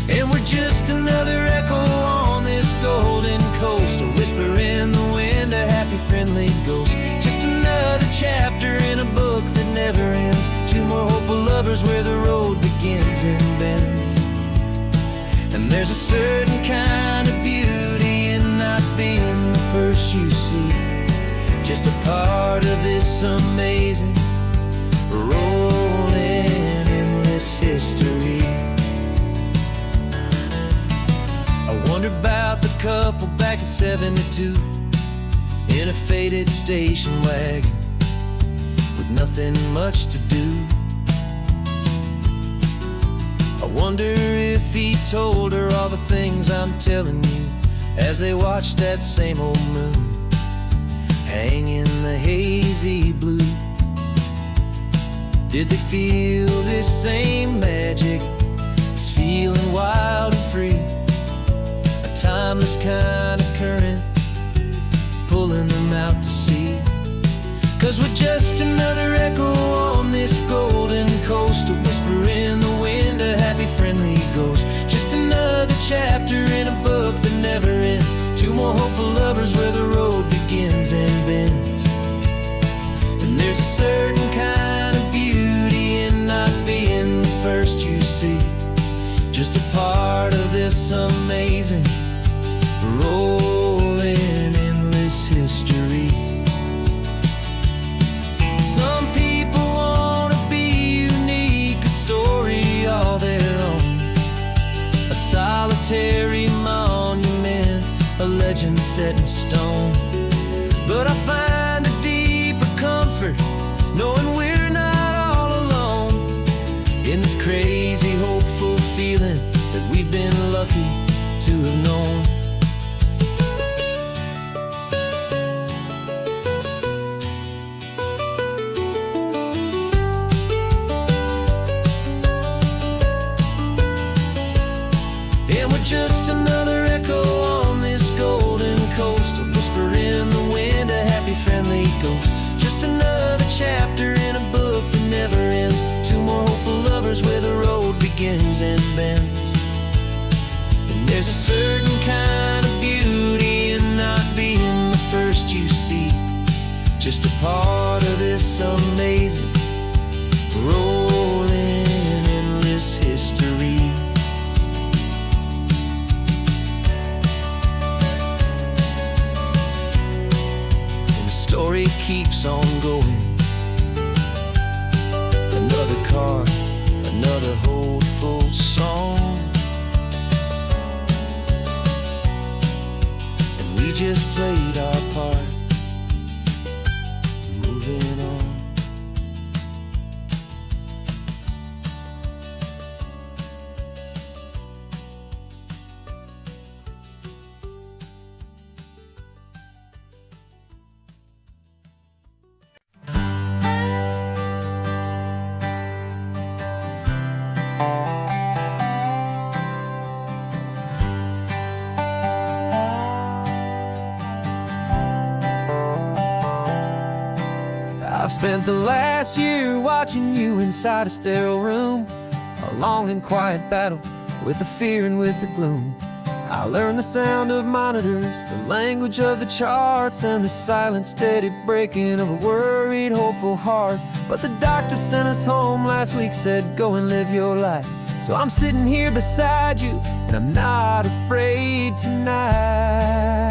And we're just another echo on this golden coast, a whisper in the wind, a happy friendly ghost. Just another chapter in a book that never ends. Two more hopeful lovers where the road begins and bends. And there's a certain kind of beauty in not being the first you see, just a part of this amazing rolling endless history. I wonder about the couple back in '72 in a faded station wagon with nothing much to do. I wonder if he told her all the things I'm telling you, as they watched that same old moon hang in the hazy blue. Did they feel this same magic, this feeling wild and free, a timeless kind of current pulling them out to sea? 'Cause we're just another echo on this golden coast, a whisper in the wind, a happy friendly ghost. Just another chapter in a book that never ends, two more hopeful lovers where the road begins and bends. And there's a certain kind of beauty in not being the first you see, just a part of this amazing rolling endless history. Some people want to be unique, a story all their own, a solitary monument, a legend set in stone. But I find a deeper comfort knowing we're not all alone in this crazy, hopeful feeling that we've been lucky to have known. And we're just another echo on this golden coast, a whisper in the wind, a happy friendly ghost. Just another chapter in a book that never ends, two more hopeful lovers where the road begins and bends. And there's a certain kind of beauty in not being the first you see, just a part of this amazing rolling endless history. Story keeps on going, another card, another hopeful song, and we just played our part, moving on. I've spent the last year watching you inside a sterile room, a long and quiet battle with the fear and with the gloom. I learned the sound of monitors, the language of the charts, and the silent, steady breaking of a worried, hopeful heart. But the doctor sent us home last week, said go and live your life. So I'm sitting here beside you, and I'm not afraid tonight.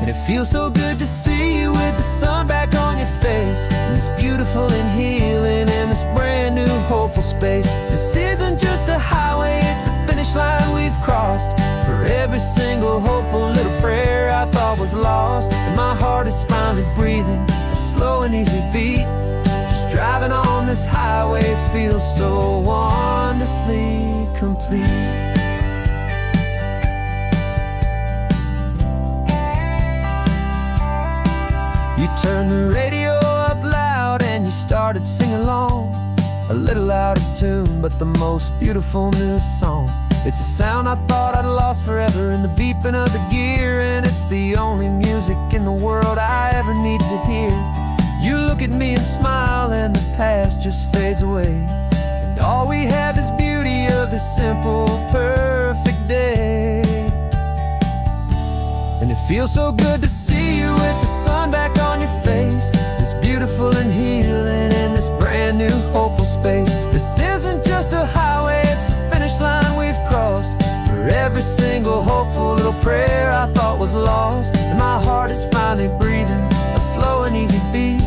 And it feels so good to see you with the sun back on your face, and this beautiful and healing in this brand new hopeful space. This isn't just a highway, it's a finish line we've crossed. For every single hopeful little prayer I thought was lost, and my heart is finally breathing a slow and easy beat. Just driving on this highway feels so wonderfully complete. You turned the radio up loud and you started singing along, a little out of tune, but the most beautiful new song. It's a sound I thought I'd lost forever in the beeping of the gear, and it's the only music in the world I ever need to hear. You look at me and smile and the past just fades away, and all we have is beauty of this simple, perfect day. And it feels so good to see you with the sun back on your face, this beautiful and healing in this brand new hopeful space. This isn't just a highway, it's a finish line we've crossed. For every single hopeful little prayer I thought was lost, and my heart is finally breathing a slow and easy beat.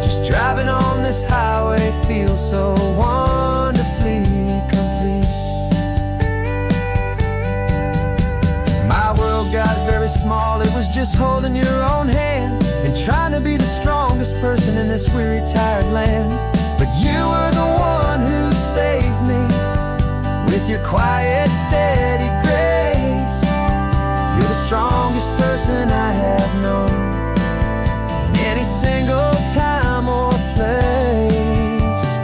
Just driving on this highway feels so wonderfully complete. My world got very small, it was just holding your own hand and trying to be the strongest person in this weary, tired land. But you were the one who saved me. with your quiet, steady grace. You're the strongest person I have known in any single time or place.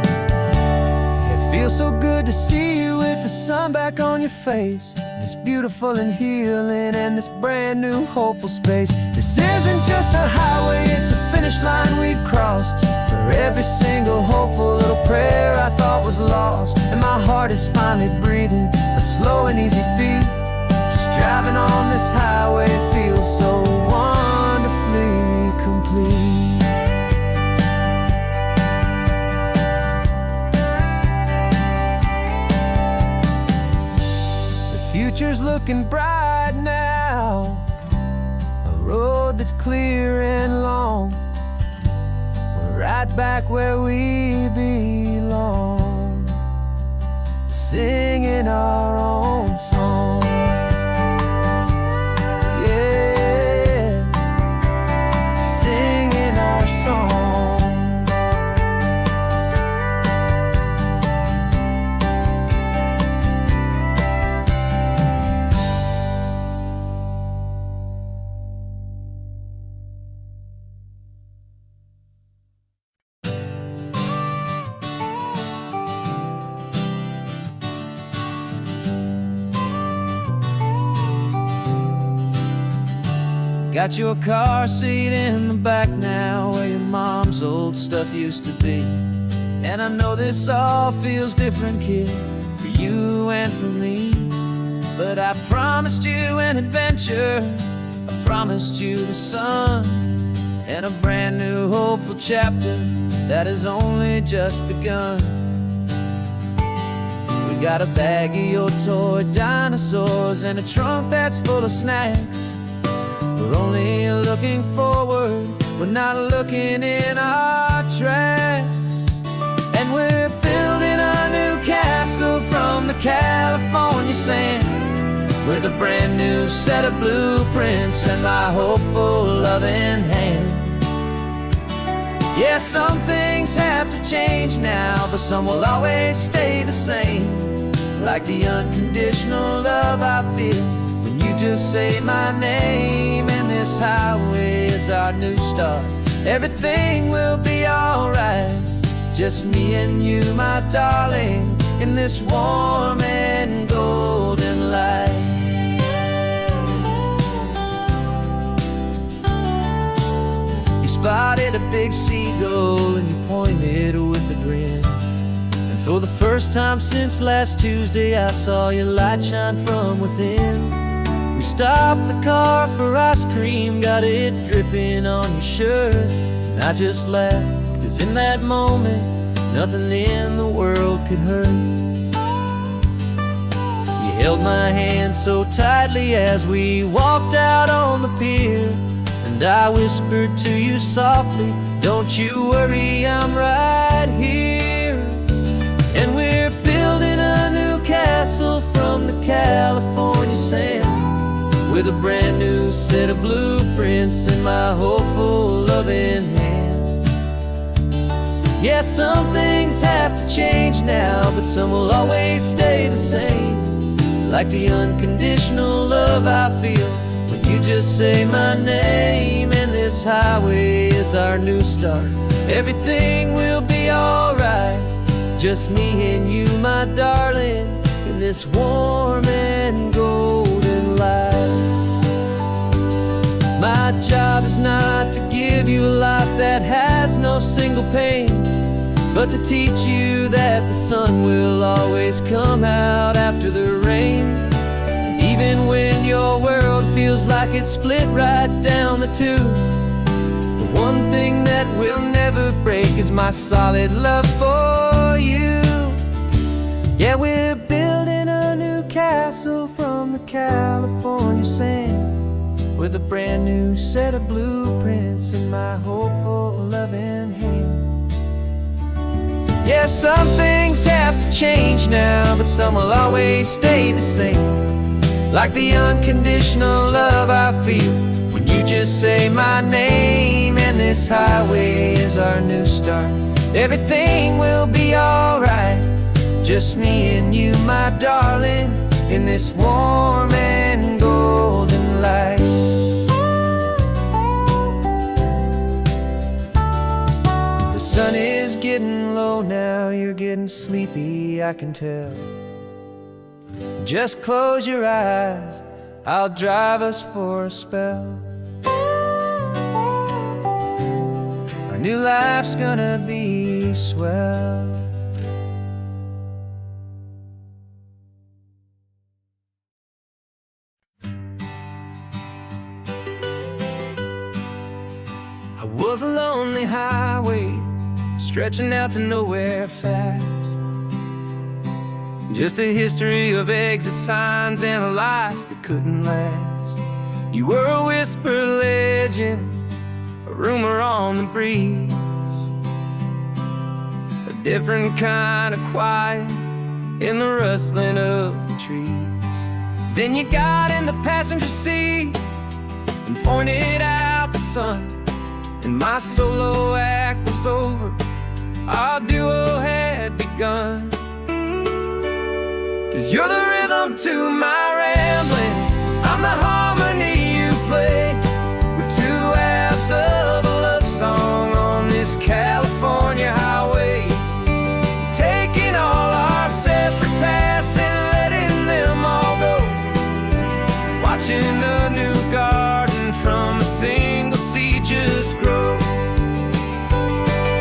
It feels so good to see you with the sun back on your face. It's beautiful and healing and this brand new hopeful space. This isn't just a highway, it's a finish line we've crossed. For every single hopeful little prayer I thought was lost. And my heart is finally breathing a slow and easy beat. Just driving on this highway feels so wonderfully complete. Future's looking bright now, a road that's clear and long. We're right back where we belong, singing our own song. Yeah, singing our song. Got your car seat in the back now, where your mom's old stuff used to be. And I know this all feels different, kid, for you and for me. But I promised you an adventure, I promised you the sun, and a brand new hopeful chapter that has only just begun. We got a bag of your toy dinosaurs and a trunk that's full of snacks. We're only looking forward, we're not looking in our tracks. And we're building a new castle from the California sand, with a brand new set of blueprints and my hopeful loving hand. Yeah, some things have to change now, but some will always stay the same. Like the unconditional love I feel when you just say my name. And this highway is our new start. Everything will be alright, just me and you, my darling, in this warm and golden light. You spotted a big seagull and you pointed with a grin. And for the first time since last Tuesday, I saw your light shine from within. We stopped the car for ice cream, got it dripping on your shirt. And I just laughed, 'cause in that moment, nothing in the world could hurt. You held my hand so tightly as we walked out on the pier, and I whispered to you softly, don't you worry, I'm right here. And we're building a new castle from the California sand, with a brand new set of blueprints in my hopeful loving hand. Yeah, some things have to change now, but some will always stay the same. Like the unconditional love I feel when you just say my name. And this highway is our new start. Everything will be alright, just me and you, my darling, in this warm and golden light. My job is not to give you a life that has no single pain, but to teach you that the sun will always come out after the rain. Even when your world feels like it's split right down the two, the one thing that will never break is my solid love for you. Yeah, we're building a new castle from the California sand, with a brand new set of blueprints in my hopeful loving hand. Yeah, some things have to change now, but some will always stay the same. Like the unconditional love I feel when you just say my name. And this highway is our new start. Everything will be alright, just me and you, my darling, in this warm and golden light. The sun is getting low now, you're getting sleepy, I can tell. Just close your eyes, I'll drive us for a spell. Our new life's gonna be swell. I was a lonely highway, stretching out to nowhere fast. Just a history of exit signs and a life that couldn't last. You were a whisper legend, a rumor on the breeze, a different kind of quiet in the rustling of the trees. Then you got in the passenger seat and pointed out the sun, and my solo act was over, our duo had begun. 'Cause you're the rhythm to my rambling, I'm the harmony you play. We're two halves of a love song on this California highway, taking all our separate paths and letting them all go, watching a new garden from a single seed just grow.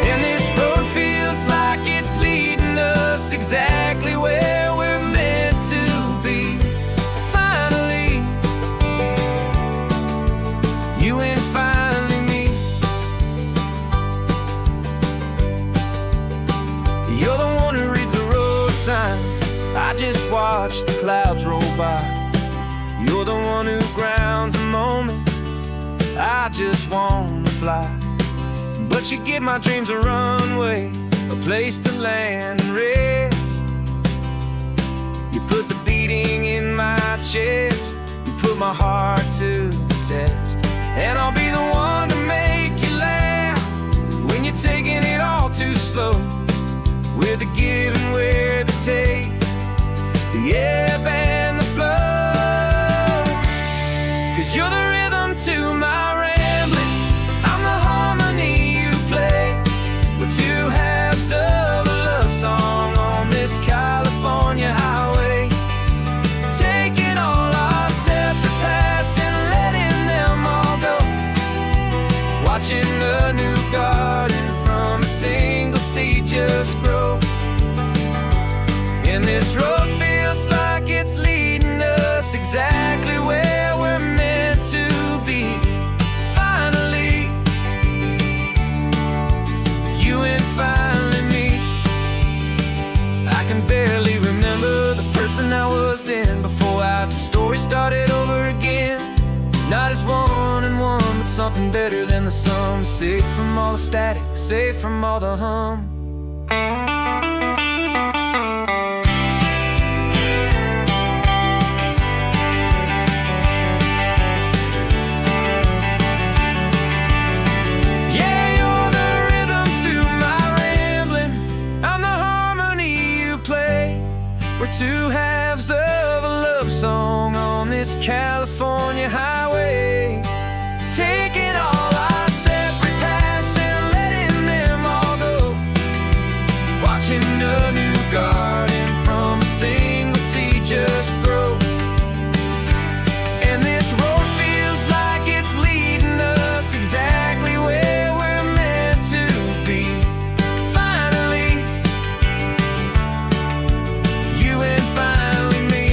And this road feels like it's leading us exactly where we're meant to be. Finally, you and finally me. You're the one who reads the road signs, I just watch the clouds roll by. You're the one who grounds a moment, I just wanna fly. But you give my dreams a runway, a place to land and rest. You put the beating in my chest, you put my heart to the test. And I'll be the one to make you laugh when you're taking it all too slow. We're the give and we're the take, the ebb and the flow. 'Cause you're the rhythm to my rambling, I'm the harmony you play. We're two halves of a love song on this California highway, taking all our separate paths and letting them all go, watching a new garden from a single seed just grow. And this road feels like it's leading us exactly where we're meant to be. Finally, you and finally me. I can barely remember the person I was then, before our two stories started over again. Not as one and one, but something better than the sum. Safe from all the static, safe from all the hum. Yeah, you're the rhythm to my rambling, I'm the harmony you play. We're two halves of a love song on this California highway, taking all our separate paths and letting them all go, watching a new garden from a single seed just grow. And this road feels like it's leading us exactly where we're meant to be. Finally, you and finally me.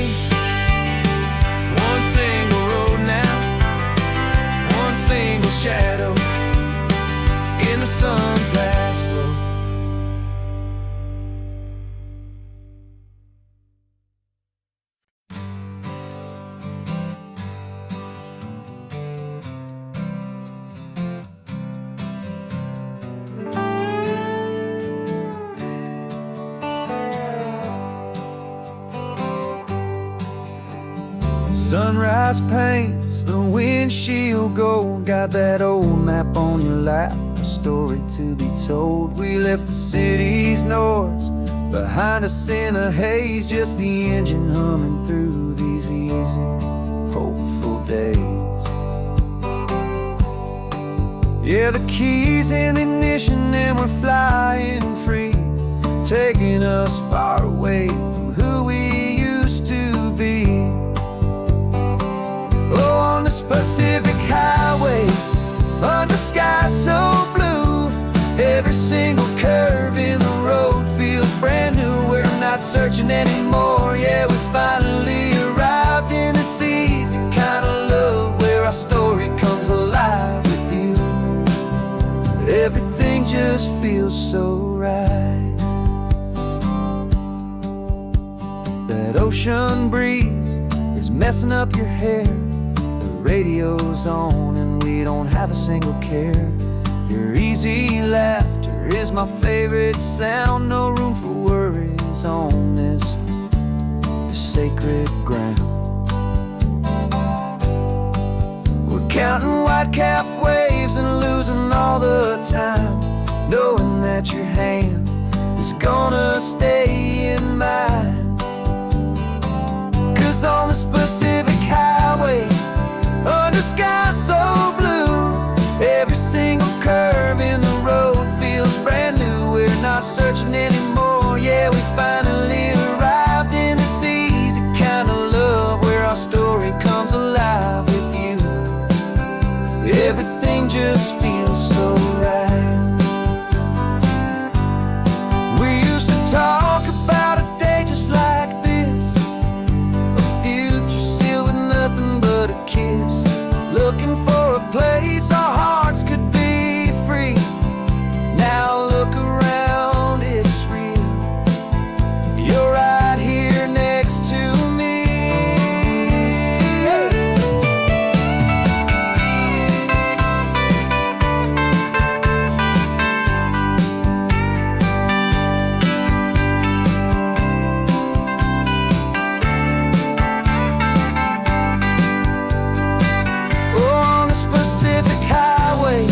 One single road now, one single shadow in the sun's last glow. Sunrise paints the windshield gold, got that old map on your lap, a story to be told. We left the city's noise, Behind us in the haze, just the engine humming through these easy, hopeful days. Yeah, the keys in the ignition and we're flying free, taking us far away from who we used to be. Oh, on this Pacific highway, under skies so blue, every single curve in the road feels brand new. We're not searching anymore, yeah, we finally arrived in this easy kind of love where our story comes alive with you. Everything just feels so right. That ocean breeze is messing up your hair, the radio's on and we don't have a single care. Your easy laughter is my favorite sound, no room for worries on this sacred ground. We're counting white-capped waves and losing all the time, knowing that your hand is gonna stay in mine. 'Cause on this Pacific highway, under skies so blue, every single curve in the road feels brand new. We're not searching anymore, yeah, we finally arrived in this easy kind of love where our story comes alive with you. Everything just feels so right. We used to talk about a day just like this, a future sealed with nothing but a kiss, looking for a place our hearts could be free. Now look around, it's real. You're right here next to me. On this Pacific highway,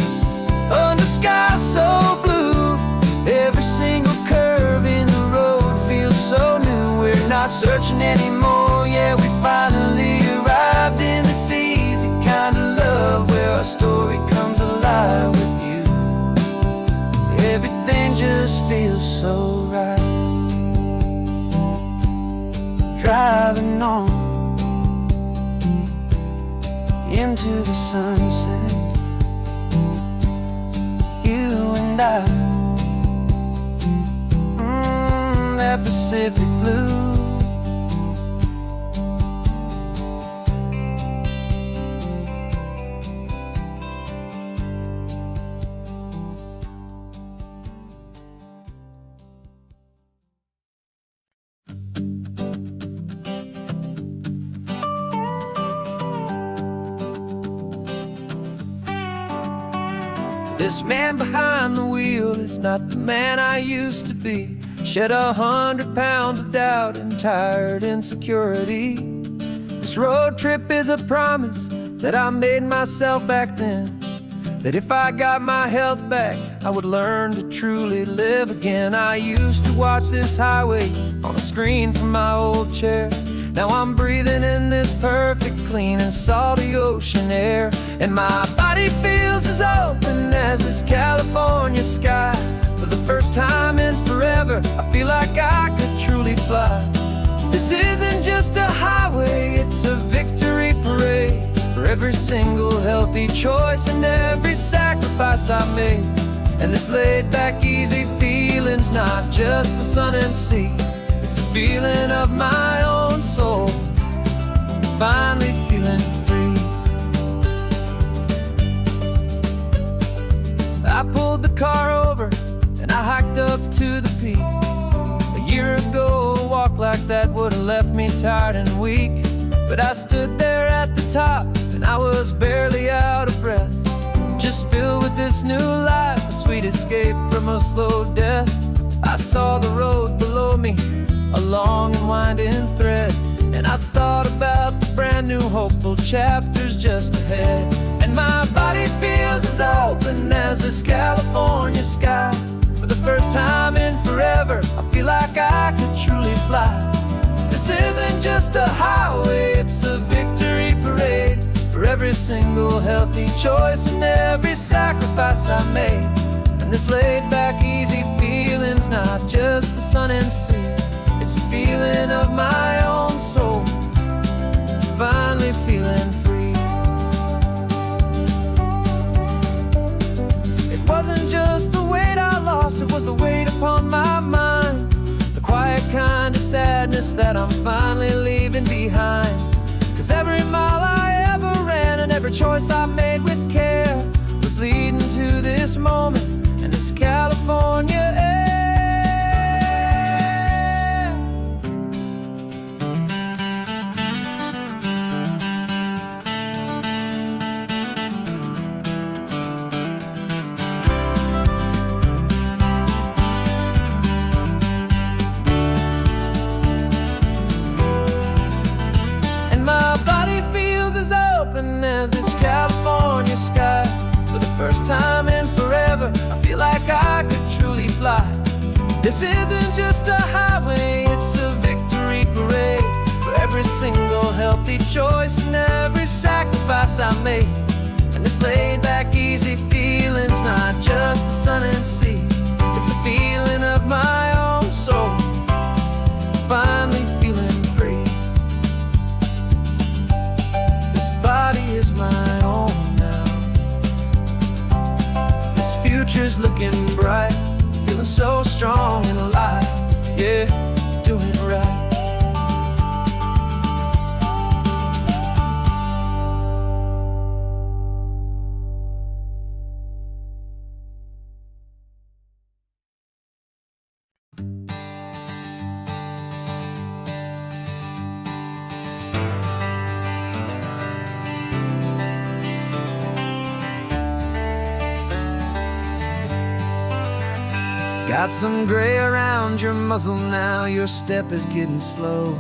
under skies so blue, every single curve in the road feels so new. We're not searching anymore, yeah, we finally arrived in this easy kind of love where our story comes alive with you. Everything just feels so right. Driving on into the sunset, you and I, that Pacific blue. This man behind the wheel is not the man I used to be. Shed 100 pounds of doubt and tired insecurity. This road trip is a promise that I made myself back then, that if I got my health back, I would learn to truly live again. I used to watch this highway on a screen from my old chair. Now I'm breathing in this perfect, clean and salty ocean air, and my body feels as open as this California sky. For the first time in forever, I feel like I could truly fly. This isn't just a highway, it's a victory parade for every single healthy choice and every sacrifice I made. And this laid back, easy feeling's not just the sun and sea, it's the feeling of my own soul, finally feeling free. I pulled the car over and I hiked up to the peak. A year ago, a walk like that would've left me tired and weak, but I stood there at the top and I was barely out of breath, just filled with this new life, a sweet escape from a slow death. I saw the road below me, a long and winding thread, and I thought about the brand new hopeful chapters just ahead. And my body feels as open as this California sky. For the first time in forever, I feel like I could truly fly. This isn't just a highway, it's a victory parade for every single healthy choice and every sacrifice I made. And this laid back, easy feeling's not just the sun and sea, it's a feeling of my own soul, finally feeling free. It wasn't just the weight I lost, it was the weight upon my mind, the quiet kind of sadness that I'm finally leaving behind. 'Cause every mile I ever ran and every choice I made with care was leading to this moment and this California air. As this California sky, for the first time in forever, I feel like I could truly fly. This isn't just a highway, it's a victory parade for every single healthy choice and every sacrifice I made. And this laid back, easy feeling's not just the sun and sea, it's a feeling of my own soul, finally feeling free. Body is my own now. This future's looking bright, feeling so strong and alive. Yeah, doing it right. Got some gray around your muzzle now, your step is getting slow,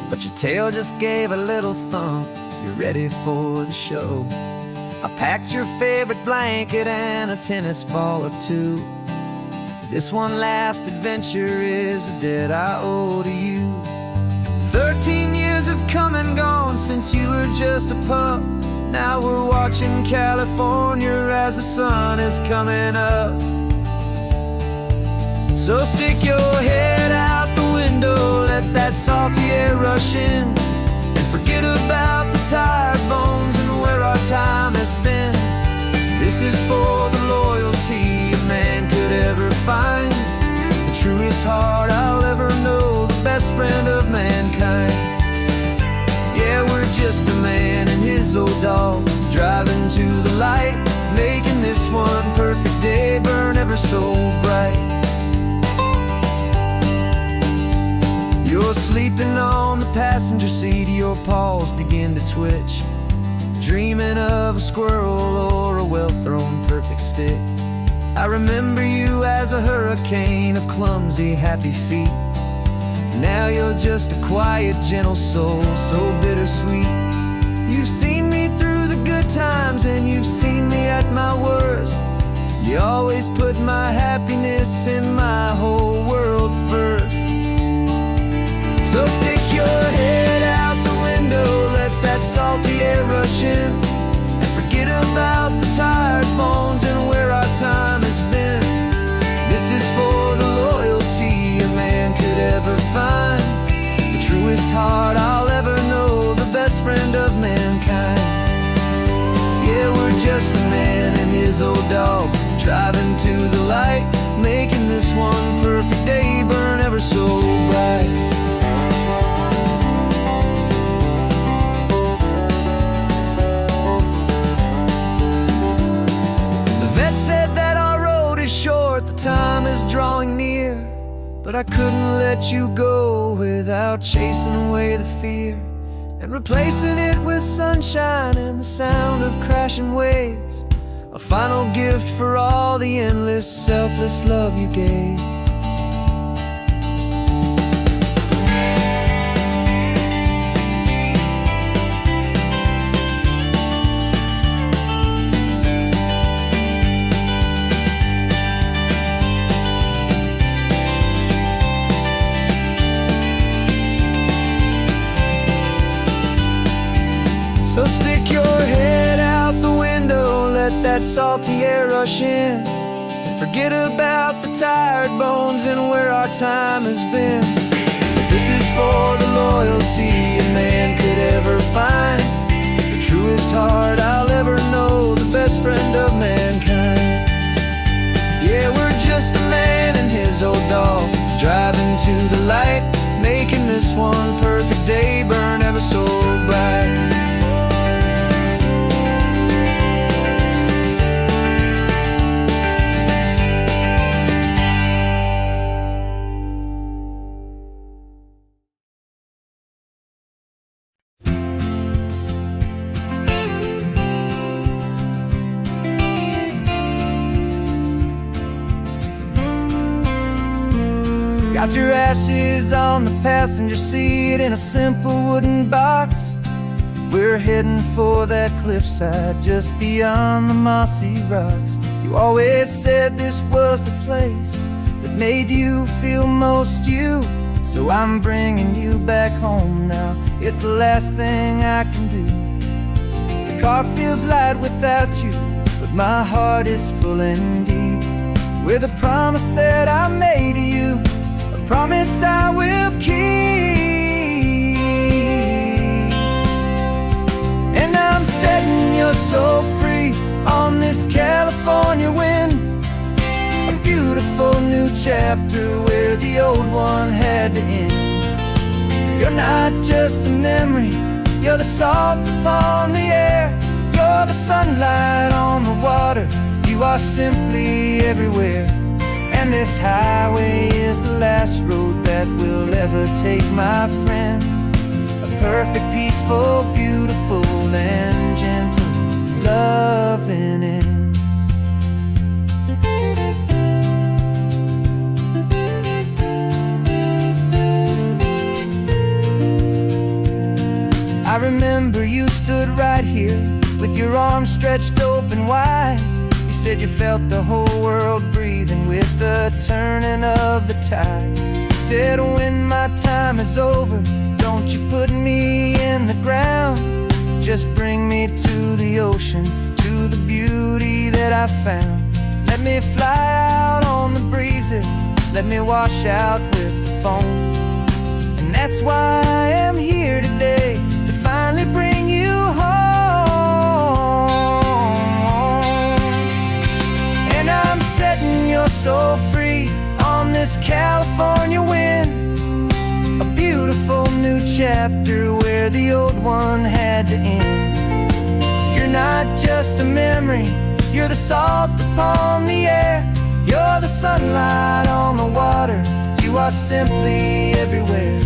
but your tail just gave a little thump, you're ready for the show. I packed your favorite blanket and a tennis ball or two. This one last adventure is a debt I owe to you. 13 years have come and gone since you were just a pup. Now we're watching California as the sun is coming up. So stick your head out the window, let that salty air rush in, and forget about the tired bones and where our time has been. This is for the loyalty a man could ever find, the truest heart I'll ever know, the best friend of mankind. Yeah, we're just a man and his old dog, driving to the light, making this one perfect day burn ever so bright. You're sleeping on the passenger seat, your paws begin to twitch, dreaming of a squirrel or a well-thrown perfect stick. I remember you as a hurricane of clumsy, happy feet. Now you're just a quiet, gentle soul, so bittersweet. You've seen me through the good times and you've seen me at my worst. You always put my happiness in my whole world first. So stick your head out the window, let that salty air rush in, and forget about the tired bones and where our time has been. This is for the loyalty a man could ever find, the truest heart I'll ever know, the best friend of mankind. Yeah, we're just a man and his old dog, driving to the light, making this one perfect day burn ever so bright. Said that our road is short, the time is drawing near, but I couldn't let you go without chasing away the fear and replacing it with sunshine and the sound of crashing waves, a final gift for all the endless, selfless love you gave. So stick your head out the window, let that salty air rush in, and forget about the tired bones and where our time has been. This is for the loyalty a man could ever find, the truest heart I'll ever know, the best friend of mankind. Yeah, we're just a man and his old dog, driving to the light, making this one perfect day burn ever so bright. Got your ashes on the passenger seat in a simple wooden box. We're heading for that cliffside just beyond the mossy rocks. You always said this was the place that made you feel most you, so I'm bringing you back home now. It's the last thing I can do. The car feels light without you, but my heart is full and deep with a promise that I made to you, promise I will keep. And I'm setting your soul free on this California wind, a beautiful new chapter where the old one had to end. You're not just a memory, you're the salt upon the air, you're the sunlight on the water, you are simply everywhere. And this highway is the last road that we'll ever take, my friend. A perfect, peaceful, beautiful, and gentle, loving end. I remember you stood right here with your arms stretched open wide. You said you felt the whole world breathing with the turning of the tide. You said when my time is over, don't you put me in the ground, just bring me to the ocean, to the beauty that I found. Let me fly out on the breezes, let me wash out with the foam. And that's why I am here today, to finally bring you home. I'm setting your soul free on this California wind, a beautiful new chapter where the old one had to end. You're not just a memory, you're the salt upon the air, you're the sunlight on the water, you are simply everywhere.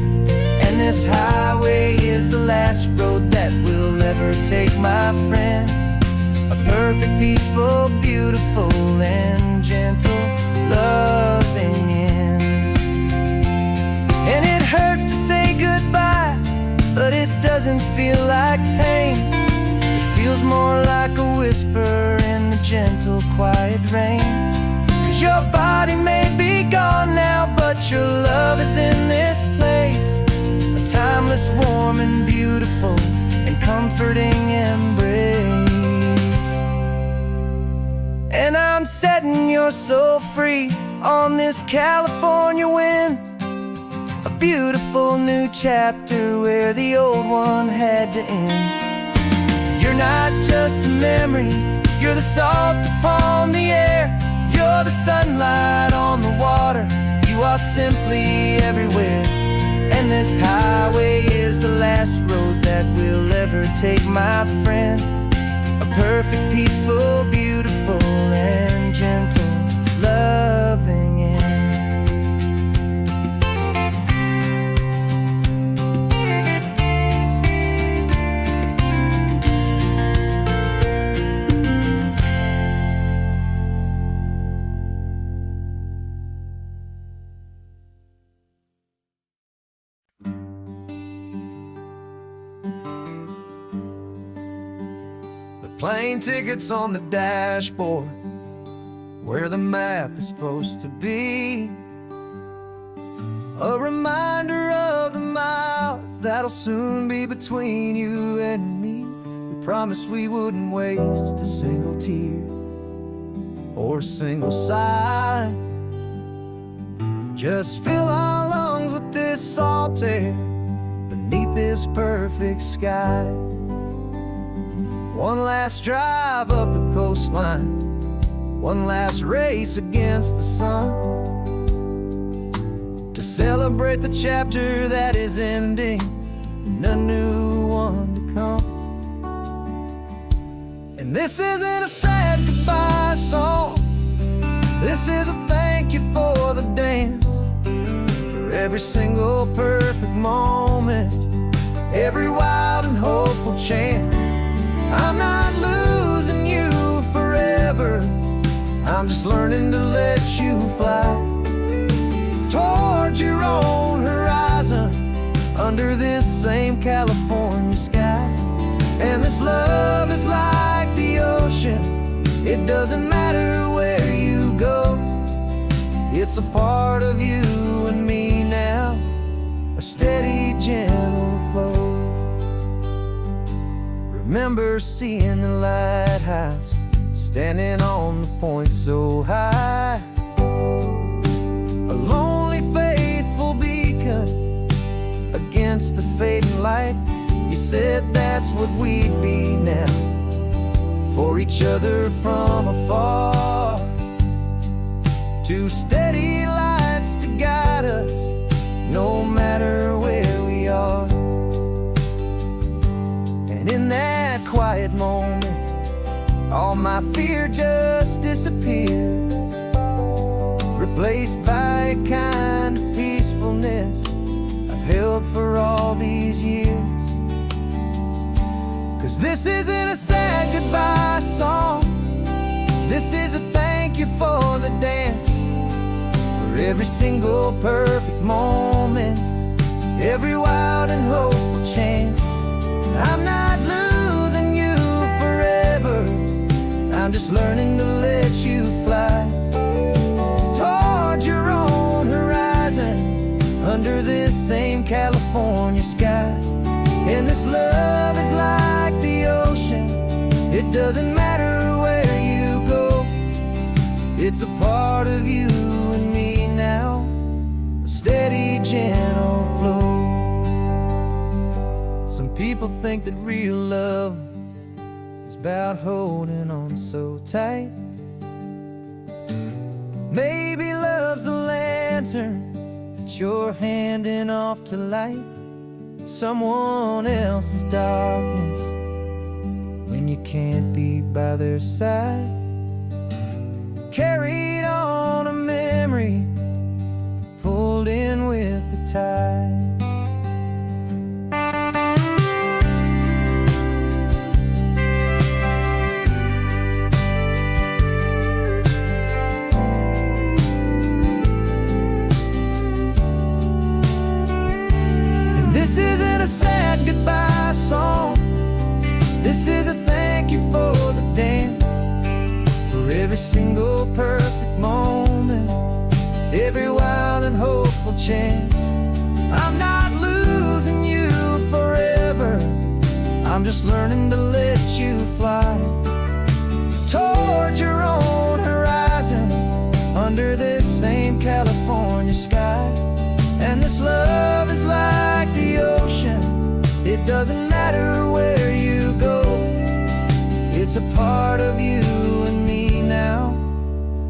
And this highway is the last road that we'll ever take, my friend. A perfect, peaceful, beautiful, and gentle, loving end. And it hurts to say goodbye, but it doesn't feel like pain. It feels more like a whisper in the gentle, quiet rain. 'Cause your body may be gone now, but your love is in this place, a timeless, warm, and beautiful, and comforting embrace. And I'm setting your soul free on this California wind, a beautiful new chapter where the old one had to end. You're not just a memory, you're the salt upon the air, you're the sunlight on the water, you are simply everywhere. And this highway is the last road that we'll ever take, my friend. A perfect, peaceful, beautiful, and gentle, loving end. Plane tickets on the dashboard, where the map is supposed to be. A reminder of the miles that'll soon be between you and me. Promised we wouldn't waste a single tear or a single sigh. Just fill our lungs with this salt air beneath this perfect sky. One last drive up the coastline, one last race against the sun, to celebrate the chapter that is ending and a new one to come. And this isn't a sad goodbye song, this is a thank you for the dance, for every single perfect moment, every wild and hopeful chance. I'm not losing you forever, I'm just learning to let you fly toward your own horizon, under this same California sky. And this love is like the ocean, it doesn't matter where you go, it's a part of you and me now, a steady, gentle flow. Remember seeing the lighthouse, standing on the point so high, a lonely, faithful beacon against the fading light. You said that's what we'd be now, for each other from afar. Two steady lights to guide us, no matter where we are. And in that quiet moment, all my fear just disappeared, replaced by a kind of peacefulness I've held for all these years. 'Cause this isn't a sad goodbye song, this is a thank you for the dance, for every single perfect moment, every wild and hopeful chance. I'm not losing you forever, I'm just learning to let you fly toward your own horizon, under this same California sky. And this love is like the ocean, it doesn't matter where you go, it's a part of you and me now, a steady, gentle flow. Some people think that real love is about holding on so tight. Maybe love's a lantern that you're handing off to light someone else's darkness when you can't be by their side. Carried on a memory, pulled in with the tide. This isn't a sad goodbye song, this is a thank you for the dance, for every single perfect moment, every wild and hopeful chance. I'm not losing you forever, I'm just learning to let you fly toward your own horizon, under this same California sky. And this love is like the ocean, it doesn't matter where you go, it's a part of you and me now,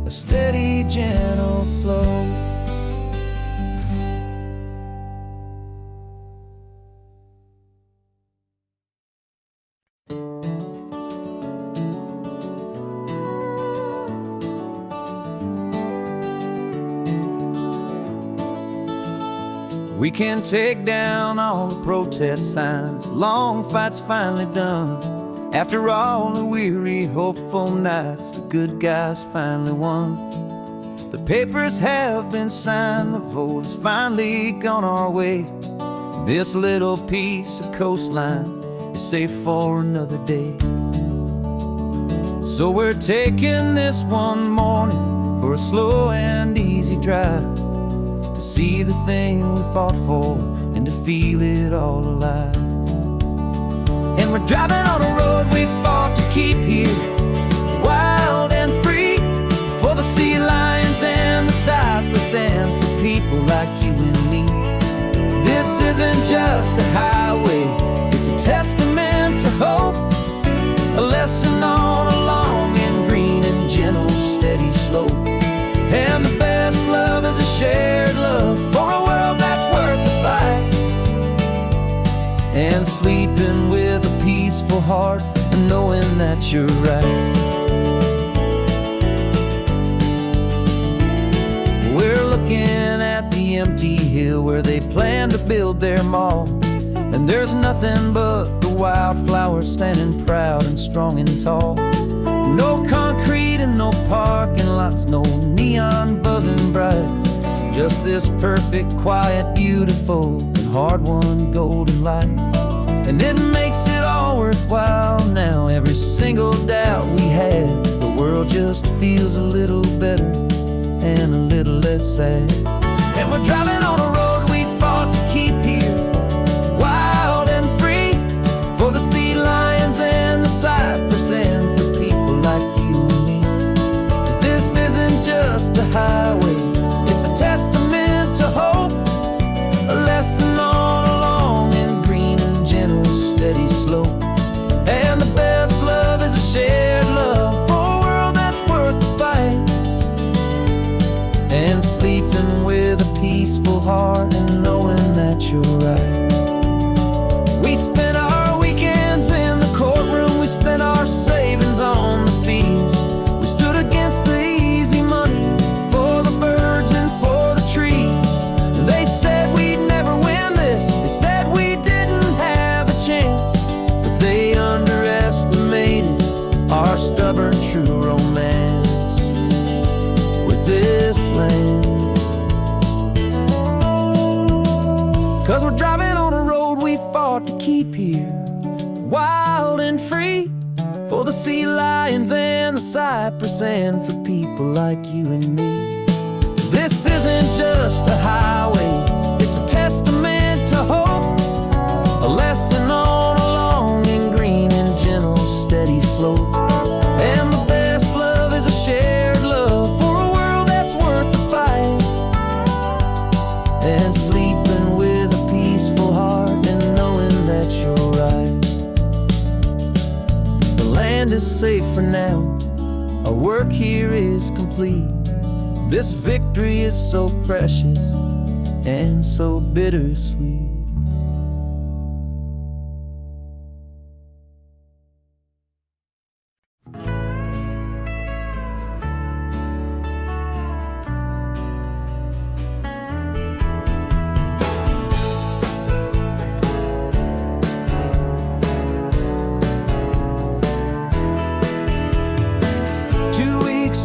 a steady, gentle flow. We can take down all the protest signs, long fight's finally done. After all the weary, hopeful nights, the good guys finally won. The papers have been signed, the vote has finally gone our way. This little piece of coastline is safe for another day. So we're taking this one morning for a slow and easy drive, see the thing we fought for and to feel it all alive. And we're driving on a road keep here, wild and free, for the sea lions and the cypress, and for people like you and me. This isn't just a highway, it's a testament to hope, a lesson on a long and green and gentle steady slope. And the best love is a shared love for a world that's worth the fight, and sleeping with a peaceful heart and knowing that you're right. We're looking at the empty hill where they plan to build their mall, and there's nothing but the wildflowers standing proud and strong and tall. No concrete and no parking lots, no neon buzzing bright, just this perfect, quiet, beautiful, and hard-won golden light. And it makes it all worthwhile now, every single doubt we had. The world just feels a little better and a little less sad. And we're driving on a road we fought to keep here, wild and free, for the sea lions and the cypress, and for people like you and me. This isn't just a highway, it's a testament to hope, a lesson on a long and green and gentle steady slope. And the best love is a shared love for a world that's worth the fight, and sleeping with a peaceful heart and knowing that you're right. We spent our weekends in the courtroom, we spent our savings on the fees. We stood against the easy money for the birds and for the trees. And they said we'd never win this, they said we didn't have a chance, but they underestimated our stubborn true romance with this land. 'Cause we're driving on a road we fought to keep here, wild and free, for the sea lions and the cypress, and for people like you and me. This isn't just a highway, it's a testament to hope, a lesson on a long and green and gentle steady slope. And the best love is a shared love for a world that's worth the fight, and sleeping with a peaceful heart and knowing that you're right. The land is safe for now, our work here is complete. This victory is so precious and so bittersweet.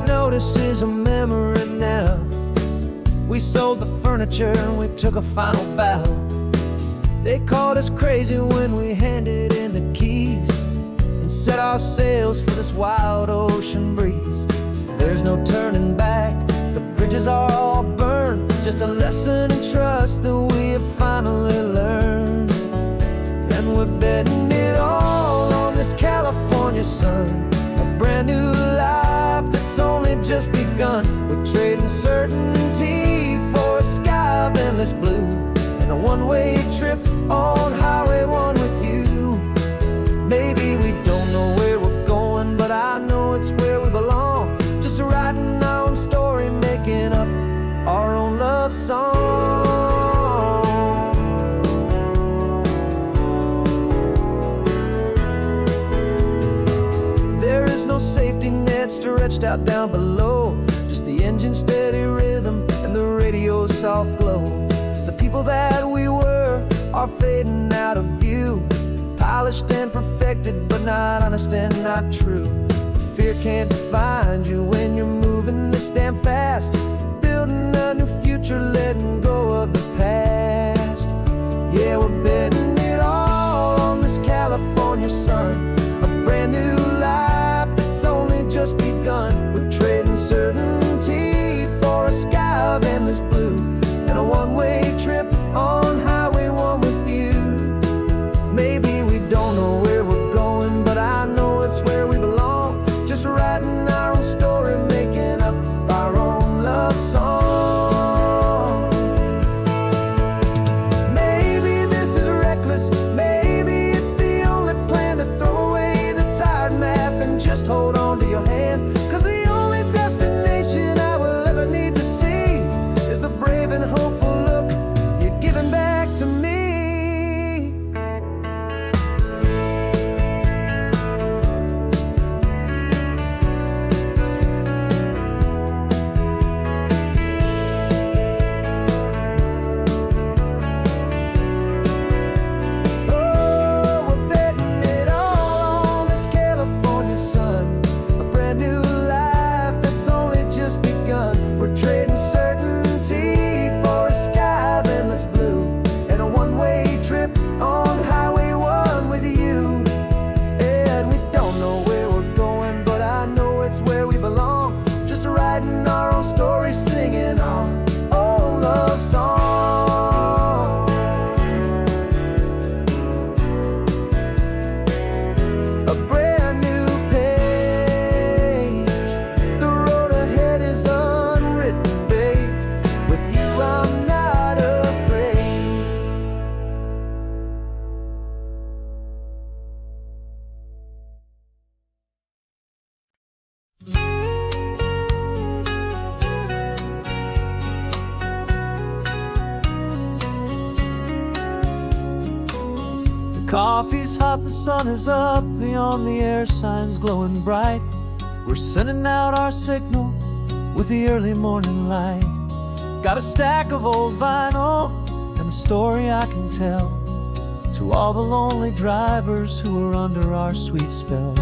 Notice is a memory now. We sold the furniture and we took a final bow. They called us crazy when we handed in the keys and set our sails for this wild ocean breeze. There's no turning back, the bridges are all burned, just a lesson in trust that we have finally learned. And we're betting it all on this California sun, a brand new life that's only just begun. We're trading certainty for a sky of endless blue, and a one-way trip on Highway 1 with you. Maybe we don't know where we're going, but I know it's where we belong. Just writing our own story, making up our own love song. There is no safety net stretched out down below, just the engine's steady rhythm and the radio's soft glow. The people that we were are fading out of view, polished and perfected, but not honest and not true. Fear can't find you when you're moving this damn fast, building a new future, letting go of the past. Yeah, we're betting it all on this California sun, a brand new life that's only just begun. We're trading certainty for a sky of endless blue, and a one-way trip on Highway 1 with you. Maybe we don't know where we're going, but I know it's where we belong. Coffee's hot, the sun is up, the on-the-air sign's glowing bright. We're sending out our signal with the early morning light. Got a stack of old vinyl and a story I can tell to all the lonely drivers who are under our sweet spell.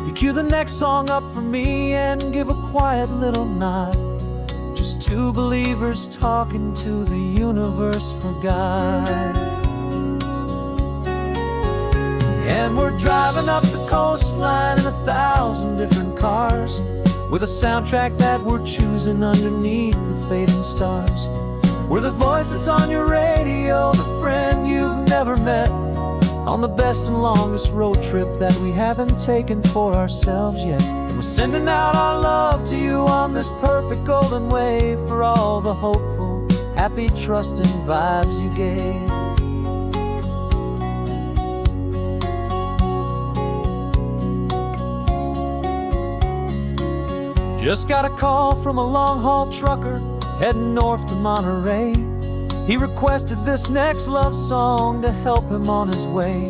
You cue the next song up for me and give a quiet little nod. Just two believers talking to the universe for God. And we're driving up the coastline in 1,000 different cars, with a soundtrack that we're choosing underneath the fading stars. We're the voice that's on your radio, the friend you've never met, on the best and longest road trip that we haven't taken for ourselves yet. And we're sending out our love to you on this perfect golden wave for all the hopeful, happy, trusting vibes you gave. Just got a call from a long-haul trucker heading north to Monterey. He requested this next love song to help him on his way.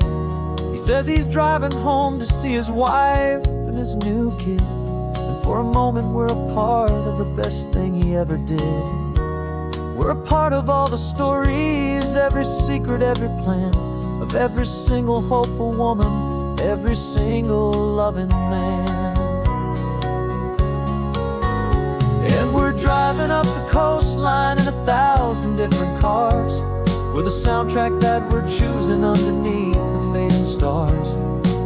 He says he's driving home to see his wife and his new kid, and for a moment we're a part of the best thing he ever did. We're a part of all the stories, every secret, every plan, of every single hopeful woman, every single loving man. And we're driving up the coastline in 1,000 different cars, with a soundtrack that we're choosing underneath the fading stars.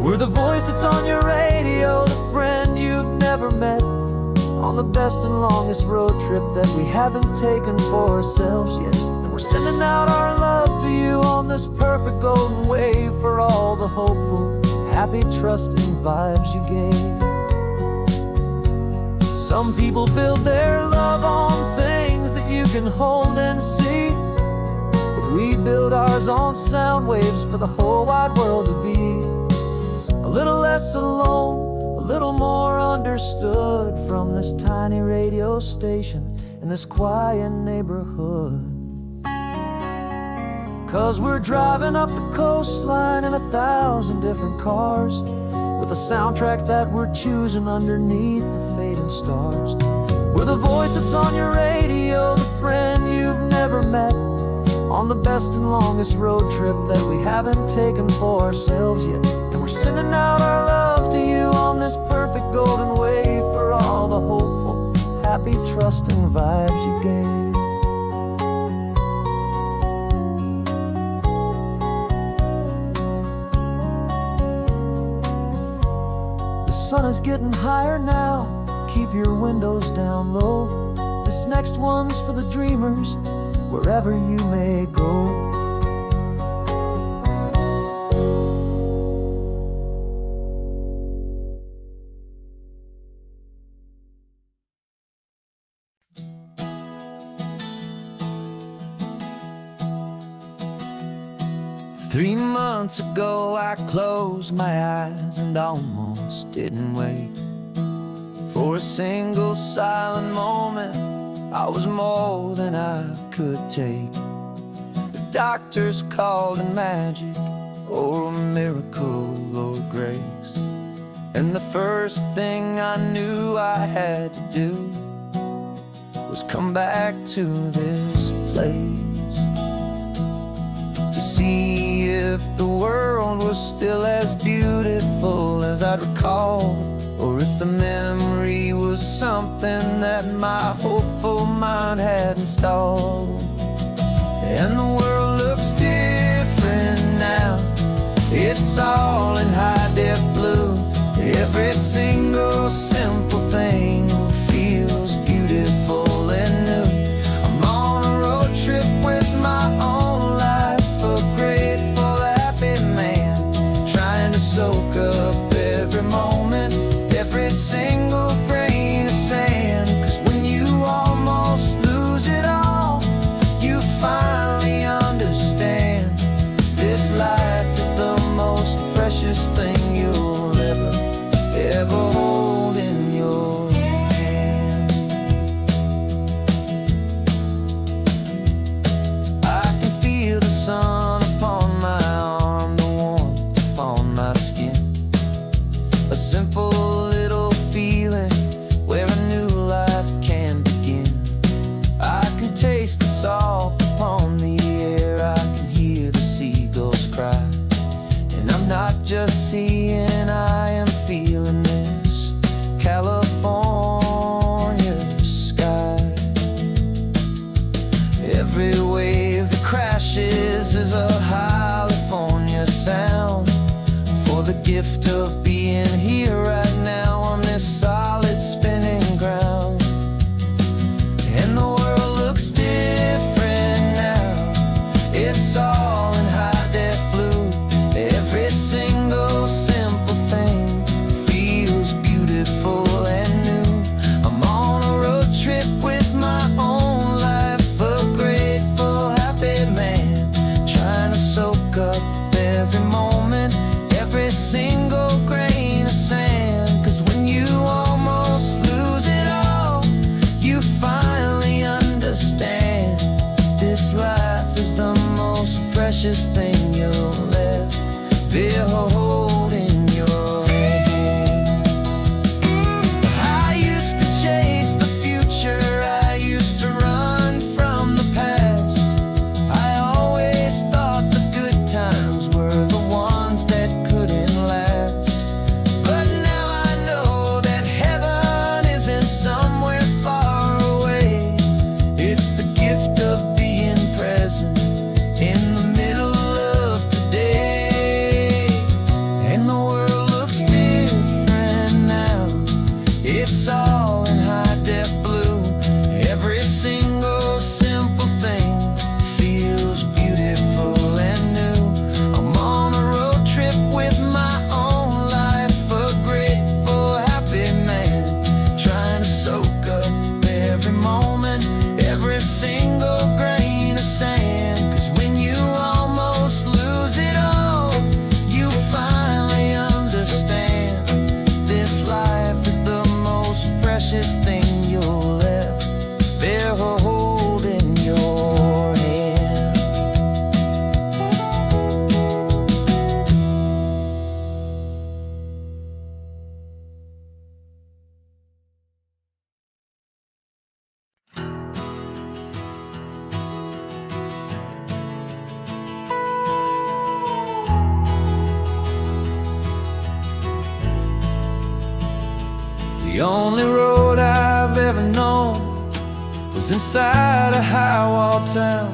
We're the voice that's on your radio, the friend you've never met, on the best and longest road trip that we haven't taken for ourselves yet. And we're sending out our love to you on this perfect golden wave for all the hopeful, happy, trusting vibes you gave. Some people build their love on things that you can hold and see, but we build ours on sound waves for the whole wide world to be a little less alone, a little more understood, from this tiny radio station in this quiet neighborhood. 'Cause we're driving up the coastline in 1,000 different cars, with a soundtrack that we're choosing underneath the fading stars. We're the voice that's on your radio, the friend you've never met, on the best and longest road trip that we haven't taken for ourselves yet. And we're sending out our love to you on this perfect golden wave for all the hopeful, happy, trusting vibes you gave. The sun is getting higher now, keep your windows down low. This next one's for the dreamers, wherever you may go. 3 months ago I closed my eyes and almost didn't wait for a single silent moment. I was more than I could take. The doctors called it magic, or a miracle, or grace. And the first thing I knew I had to do was come back to this place, to see if the world was still as beautiful as I'd recall, or if the memory was something that my hopeful mind had installed. And the world looks different now, it's all in high-def blue. Every single simple thing feels beautiful and new. I'm on a road trip with my own life, a grateful, happy man, trying to soak up every moment, every single grain of sand. 'Cause when you almost lose it all, you finally understand this life is the most precious thing you'll ever hold in your hand. I can feel the sun upon my arm, the warmth
just seeing, I am feeling this California sky. Every wave that crashes is a California sound, for the gift of being here right now on this solid spinning ground. And the world looks different now, it's all in high-def blue. Every single simple thing feels beautiful and new. I'm on a road trip with my own life, a grateful, happy man, trying to soak up every moment, every single grain of sand. 'Cause when you almost lose it all, you finally understand this life is the most precious thing you'll ever hold in your hand. I used to chase the future, I used to run from the past. I always thought the good times were the ones that couldn't last. But now I know that heaven isn't somewhere far away. It's the gift of being present in the middle of today. And the world looks different now, it's all in high-def blue. Every single simple thing feels beautiful and new. I'm on a road trip with my own life, a grateful, happy man, trying to soak up every moment, every single grain of sand. 'Cause when you almost lose it all, you finally understand this life is the most precious thing you'll ever hold in your hand.
The only road I've ever known was inside a high-wall town,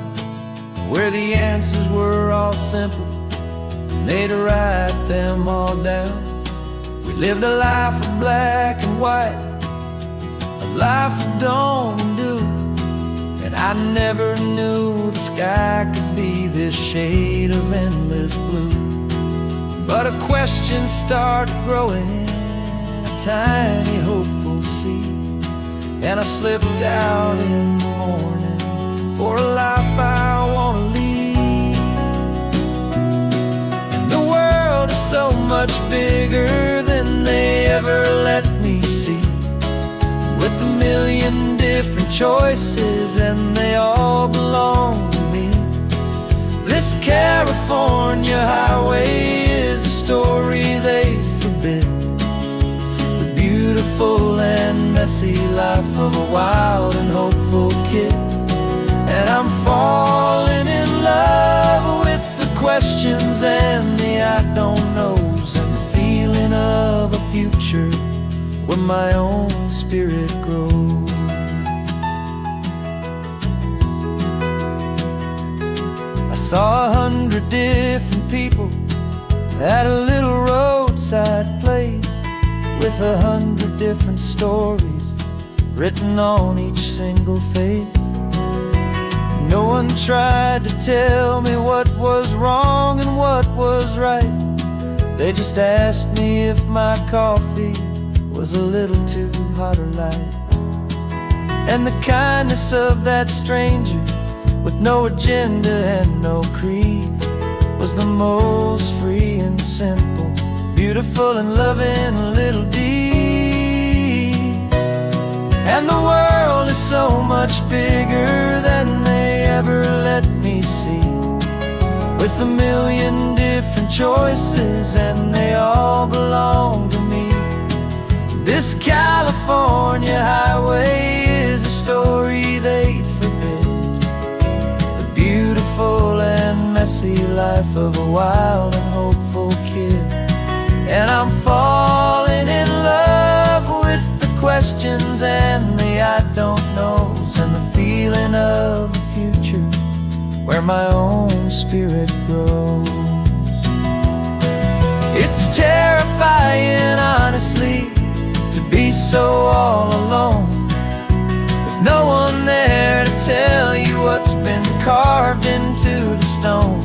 where the answers were all simple and they'd write them all down. We lived a life of black and white, a life of dawn and dew, and I never knew the sky could be this shade of endless blue. But a question started growing, a tiny hopeful seed, and I slipped out in the morning for a life I want to lead. And the world is so much bigger than they ever let me see, with a million different choices and they all belong to me. This California highway is a story they forbid, the beautiful and messy life of a wild and hopeful kid. And I'm falling in love with the questions and the I don't knows, and the feeling of a future where my own spirit grows. I saw 100 different people at a little roadside place, with 100 different stories written on each single face. No one tried to tell me what was wrong and what was right. They just asked me if my coffee was a little too hot or light. And the kindness of that stranger, with no agenda and no creed, was the most free and simple, beautiful and loving little deed. And the world is so much bigger than they ever let me see, with a million different choices and they all belong to me. This California highway is a story they'd forbid, the beautiful and messy life of a wild and hopeful kid. I'm falling in love with the questions and the I don't knows, and the feeling of a future where my own spirit grows. It's terrifying, honestly, to be so all alone, with no one there to tell you what's been carved into the stone.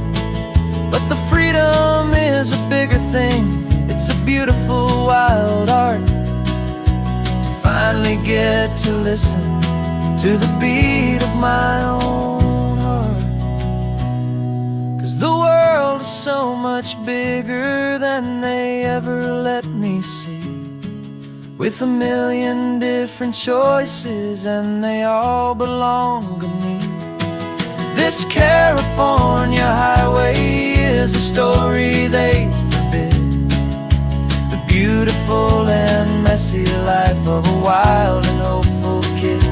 But the freedom is a bigger thing. It's a beautiful wild art to finally get to listen to the beat of my own heart. 'Cause the world is so much bigger than they ever let me see, with a million different choices and they all belong to me. This California highway is a story they forbid, the beautiful and messy life of a wild and hopeful kid.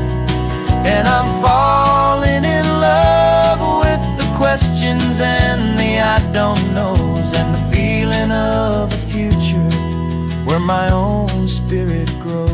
And I'm falling in love with the questions and the I don't knows, and the feeling of a future where my own spirit grows.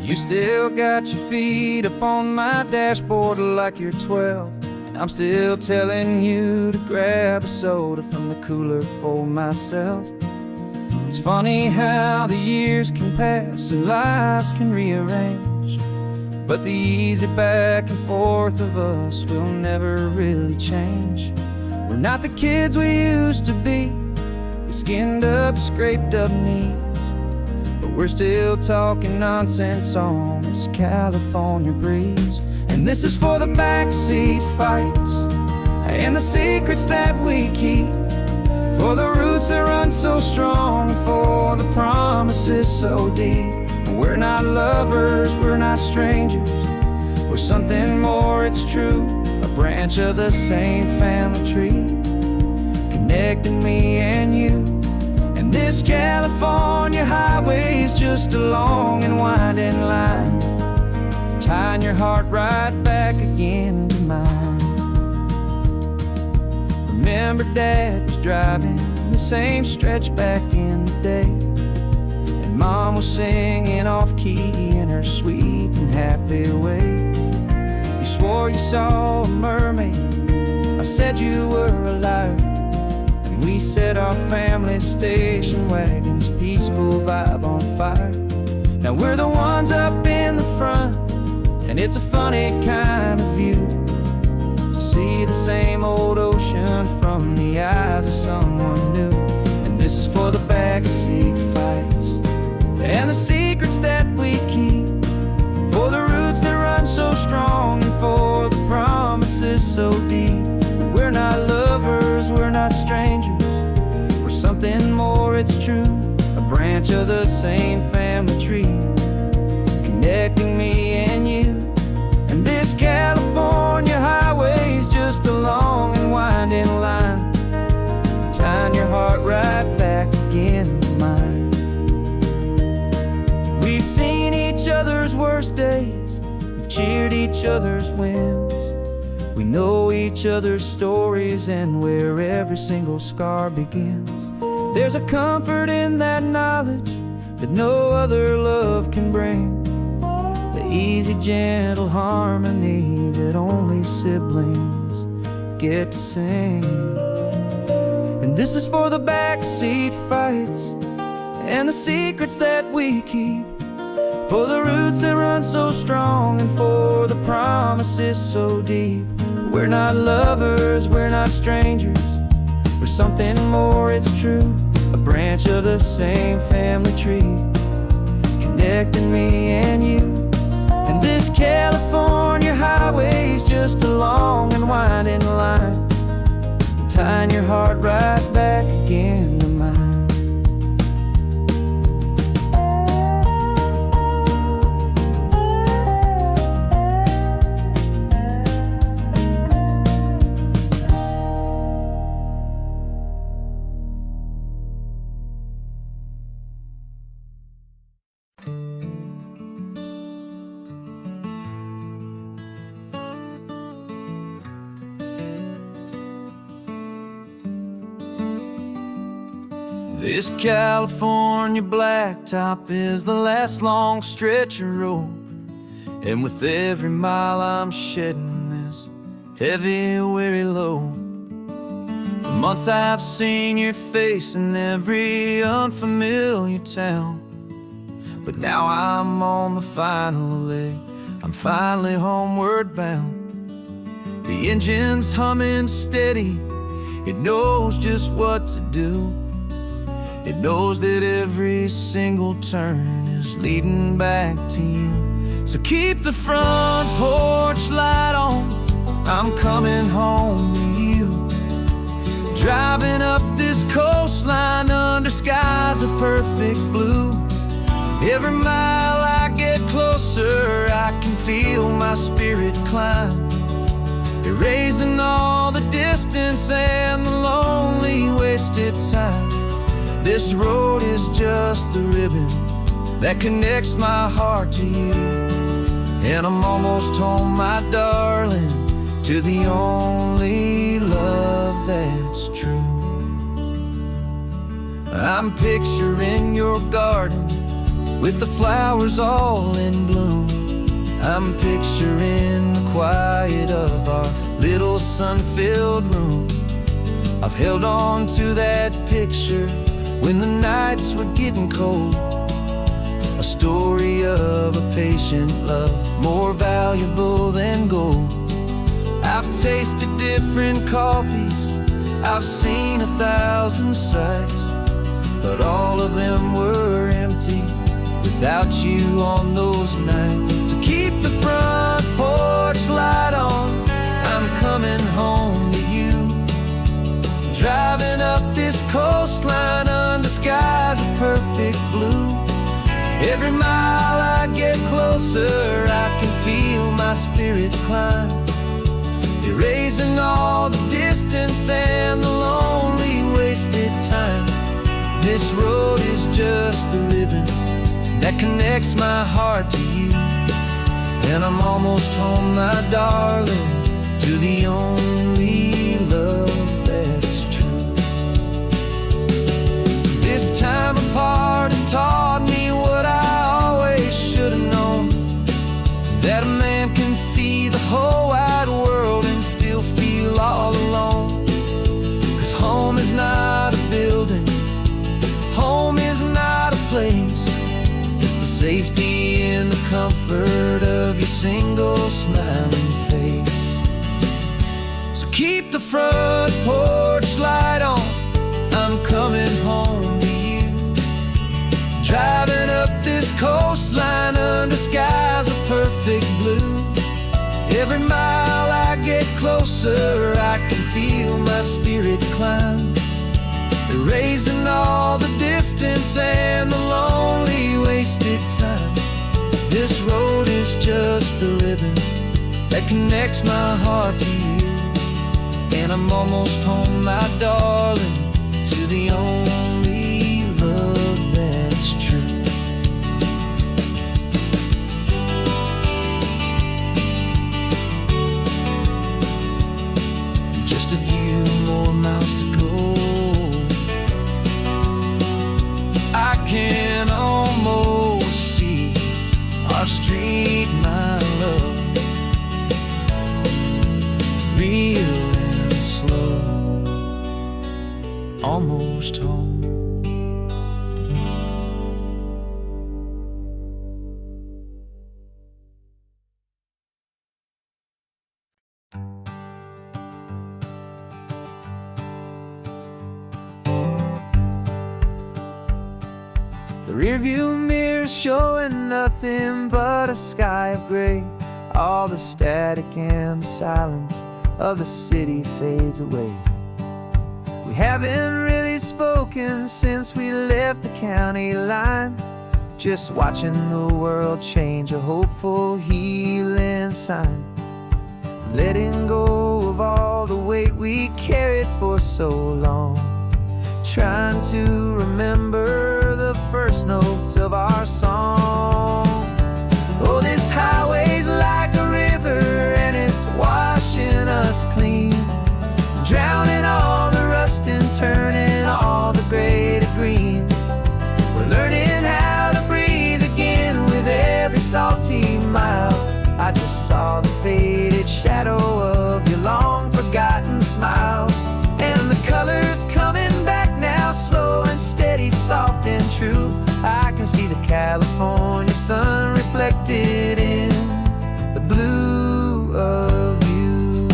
You still got your feet up on my dashboard like you're 12, and I'm still telling you to grab a soda from the cooler for myself. It's funny how the years can pass and lives can rearrange, but the easy back and forth of us will never really change. We're not the kids we used to be, with skinned up, scraped up knees, but we're still talking nonsense on this California breeze. And this is for the backseat fights and the secrets that we keep, for the roots that run so strong, for the promises so deep. We're not lovers, we're not strangers, we're something more, it's true, a branch of the same family tree, connecting me and you. And this California highway is just a long and winding line, tying your heart right back again to mine. Remember Dad was driving the same stretch back in the day, and Mom was singing off-key in her sweet and happy way. You swore you saw a mermaid, I said you were a liar, and we set our family station wagon's peaceful vibe on fire. Now we're the ones up in the front, and it's a funny kind of view to see the same old ocean from the eyes of someone new. And this is for the backseat fights and the secrets that we keep, for the roots that run so strong, and for the promises so deep. We're not lovers, we're not strangers, we're something more, it's true, a branch of the same family tree, connecting me and you. And this California highway is just a long and winding line, tying your heart right back again to mine. We've seen each other's worst days, we've cheered each other's wins, we know each other's stories and where every single scar begins. There's a comfort in that knowledge that no other love can bring, the easy, gentle harmony that only siblings get to sing. And this is for the backseat fights and the secrets that we keep, for the roots that run so strong, and for the promises so deep. We're not lovers, we're not strangers, we're something more, it's true, a branch of the same family tree, connecting me and you. And this California highway is just a long and winding line, tying your heart right back again This California blacktop is the last long stretch of road, and with every mile I'm shedding this heavy, weary load. For months I've seen your face in every unfamiliar town, but now I'm on the final leg, I'm finally homeward bound. The engine's humming steady, it knows just what to do. It knows that every single turn is leading back to you. So keep the front porch light on, I'm coming home to you. Driving up this coastline under skies of perfect blue. Every mile I get closer, I can feel my spirit climb, erasing all the distance and the lonely wasted time. This road is just the ribbon that connects my heart to you, and I'm almost home, my darling, to the only love that's true. I'm picturing your garden with the flowers all in bloom. I'm picturing the quiet of our little sun-filled room. I've held on to that picture when the nights were getting cold, a story of a patient love, more valuable than gold. I've tasted different coffees, I've seen 1,000 sights, but all of them were empty without you on those nights. So keep the front porch light on, I'm coming home to you. Driving up this coastline under skies of perfect blue. Every mile I get closer, I can feel my spirit climb, erasing all the distance and the lonely wasted time. This road is just the ribbon that connects my heart to you, and I'm almost home, my darling, to the only love that's true. This time apart has taught me what I always should have known, that a man can see the whole wide world and still feel all alone. 'Cause home is not a building, home is not a place, it's the safety and the comfort of your single smiling face. So keep the front porch light on, I'm coming home to you. Driving up this coastline under skies of perfect blue. Every mile I get closer, I can feel my spirit climb, erasing all the distance and the lonely wasted time. This road is just the ribbon that connects my heart to you, and I'm almost home, my darling, to the only love that's true. Just a few more miles to go, I can almost see our street, my love, real and slow, almost home. The rearview mirror's showing nothing but a sky of gray. All the static and the silence of the city fades away. We haven't really spoken since we left the county line, just watching the world change, a hopeful healing sign. Letting go of all the weight we carried for so long, trying to remember the first notes of our song. Oh, this highway's like a river and it's washing us clean, drowning all the rust and turning all the gray to green. I just saw the faded shadow of your long forgotten smile. And the colors coming back now, slow and steady, soft and true. I can see the California sun reflected in the blue of you.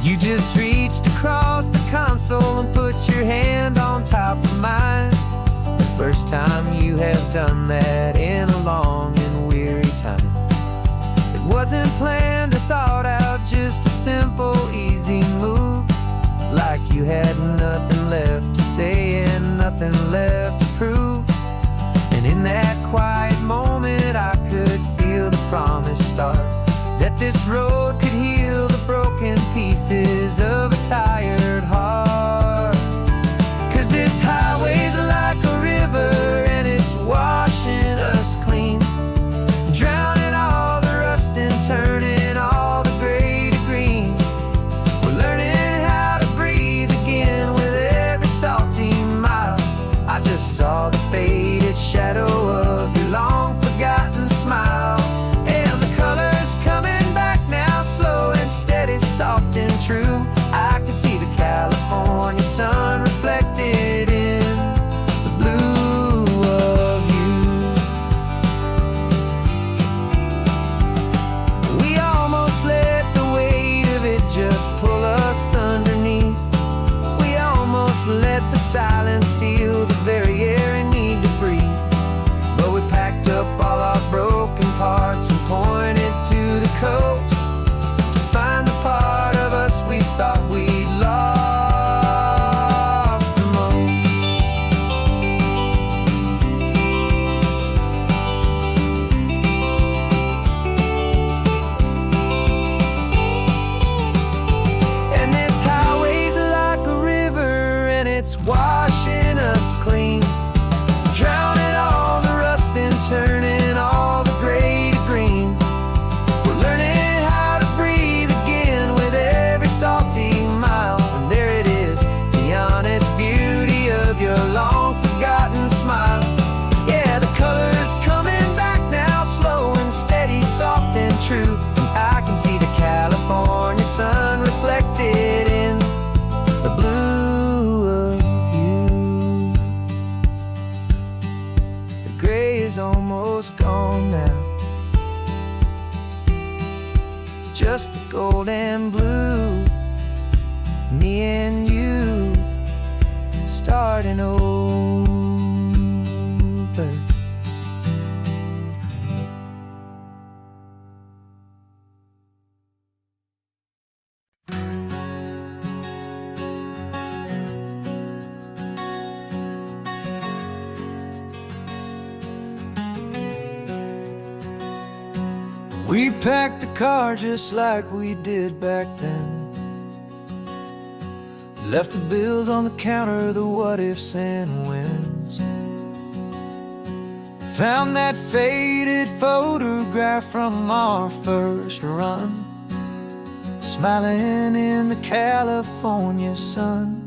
You just reached across the console and put your hand on top of mine. The first time you have done that in a long and weary time. It wasn't planned or thought out, just a simple, easy move. Like you had nothing left to say and nothing left to prove. And in that quiet moment I could feel the promise start, that this road could heal the broken pieces of a tired heart. 'Cause this highway's like a river and it's washing us clean, drowning all the rust and turning all the gray to green. We're learning how to breathe again with every salty mile. I just saw the faded shadow of your long forgotten smile. And the colors coming back now, slow and steady, soft and true. I could see the California sun reflected in the blue of you. We almost let the weight of it just pull us underneath. We almost let the silence steal the very air I need to breathe. But we packed up all our broken parts and pointed to the coast to find the part of us we thought we'd lost the most. And this highway's like a river and it's washing us clean, drowning all the rust and turning all the gray to green. We're learning how to breathe again with every salty mile. And there it is, the honest beauty of your long forgotten smile. Yeah, the colors coming back now, slow and steady, soft and true. I can see the California sun reflected in the blue of you. The gray is almost gone now, just the gold and blue. Me and you starting over. We packed the car just like we did back then. Left the bills on the counter, the what ifs and whens. Found that faded photograph from our first run, smiling in the California sun.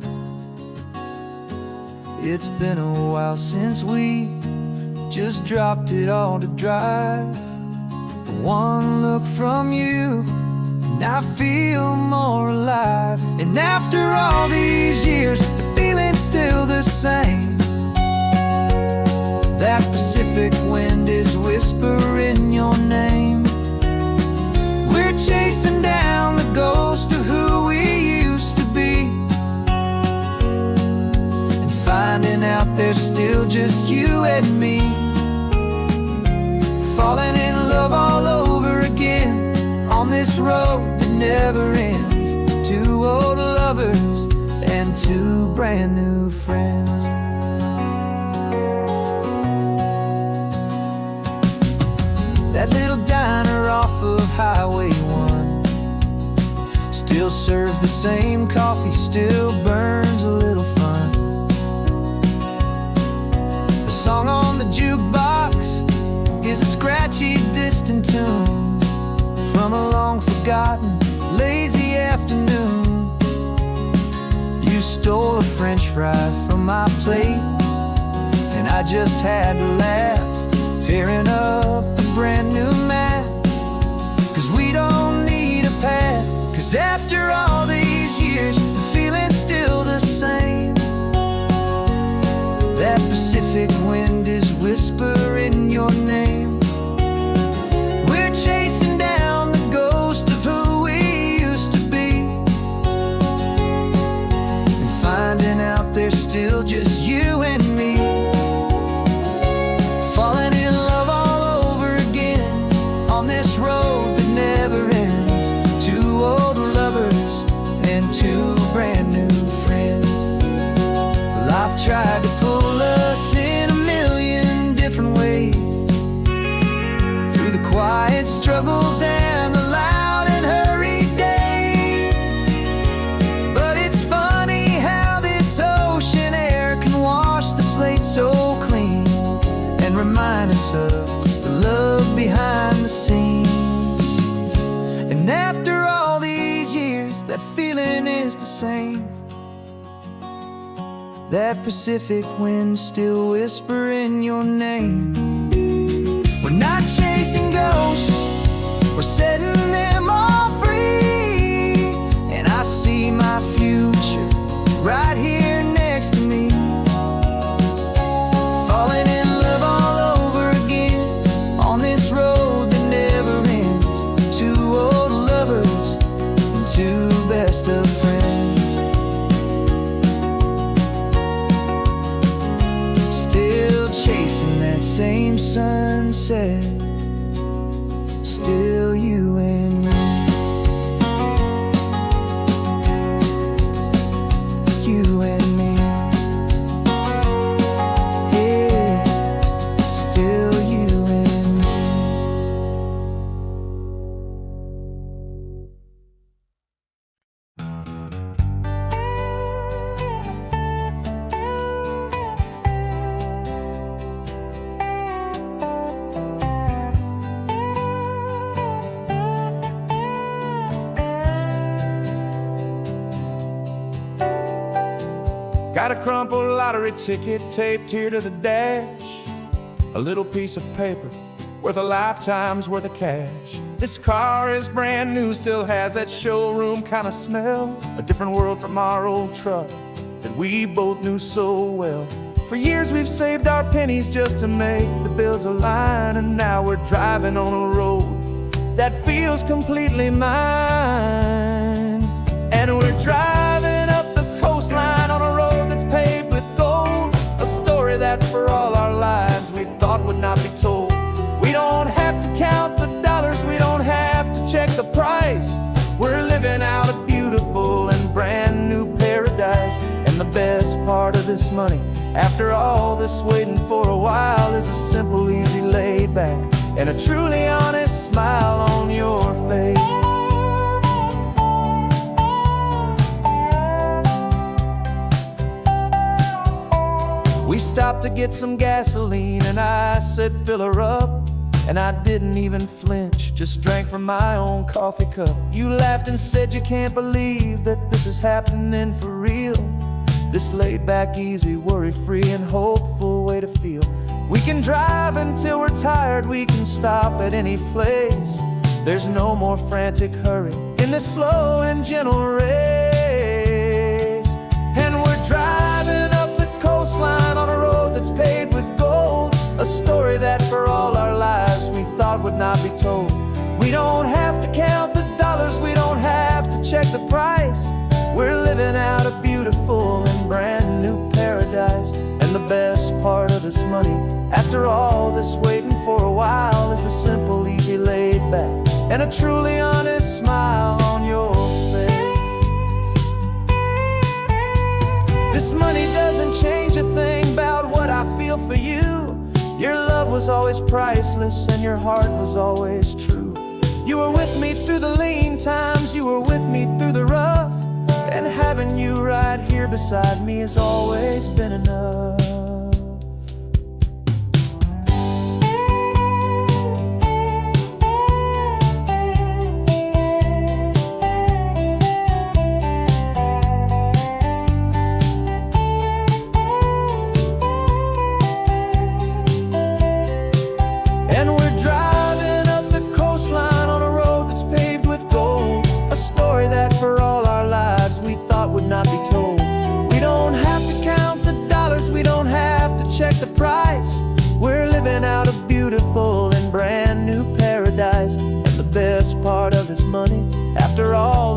It's been a while since we just dropped it all to drive. One look from you and I feel more alive. And after all these years, the feeling's still the same. That Pacific wind is whispering your name. We're chasing down the ghost of who we used to be, and finding out there's still just you and me. Falling in love all over again on this road that never ends. Two old lovers and two brand new friends. That little diner off of Highway 1 still serves the same coffee, still burns a little fun. The song on the jukebox is a scratchy, distant tune from a long-forgotten, lazy afternoon. You stole a French fry from my plate, and I just had to laugh. tearing up the brand new map. 'Cause we don't need a path, 'cause after all these years, the feeling's still the same. That Pacific wind is whispering your name. We're chasing down the ghost of who we used to be, and finding out there's still just you and me. Falling in love all over again on this road that never ends. Two old lovers and two brand new friends. Life tried to pull us in a million different ways, through the quiet struggles and the loud and hurried days. But it's funny how this ocean air can wash the slate so clean, and remind us of the love behind the scenes. And after all these years, that feeling is the same. That Pacific wind still whispering your name. We're not chasing ghosts, we're setting them all free. And I see my future right here next to me. Falling in love all over again on this road that never ends. Two old lovers and two best of friends. Still chasing that same sunset, still you and me. You and me. Yeah, still you and me.
Got a crumpled lottery ticket taped here to the dash, a little piece of paper worth a lifetime's worth of cash. This car is brand new, still has that showroom kind of smell, a different world from our old truck that we both knew so well. For years we've saved our pennies just to make the bills align, and now we're driving on a road that feels completely mine. And we're driving up the coastline on a road that's paved with gold, a story that for all our lives we thought would not be told. We don't have to count the dollars, we don't have to check the price. We're living out a beautiful and brand new paradise. And the best part of this money, after all this waiting for a while, is a simple, easy, laid back, and a truly honest smile on your face. We stopped to get some gasoline, and I said, fill her up. And I didn't even flinch, just drank from my own coffee cup. You laughed and said you can't believe that this is happening for real. This laid back, easy, worry-free and hopeful way to feel. We can drive until we're tired, we can stop at any place. There's no more frantic hurry in this slow and gentle race. And we're driving up the coastline on a road that's paved with gold, a story that for all our lives we thought would not be told. We don't have to count the dollars, we don't have to check the price. We're living out a beautiful and brand new paradise. And the best part of this money, after all this waiting for a while, is the simple, easy, laid back, and a truly honest smile on your face. This money doesn't change a thing about what I feel for you. Your love was always priceless and your heart was always true. You were with me through the lean times, you were with me through the rough, and having you right here beside me has always been enough.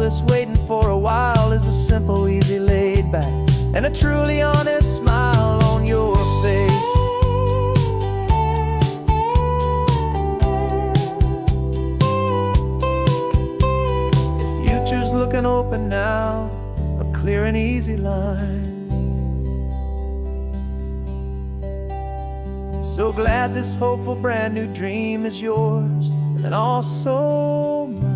that's waiting for a while is the simple, easy, laid back, and a truly honest smile on your face. The future's looking open now, a clear and easy line. So glad this hopeful brand new dream is yours and also mine.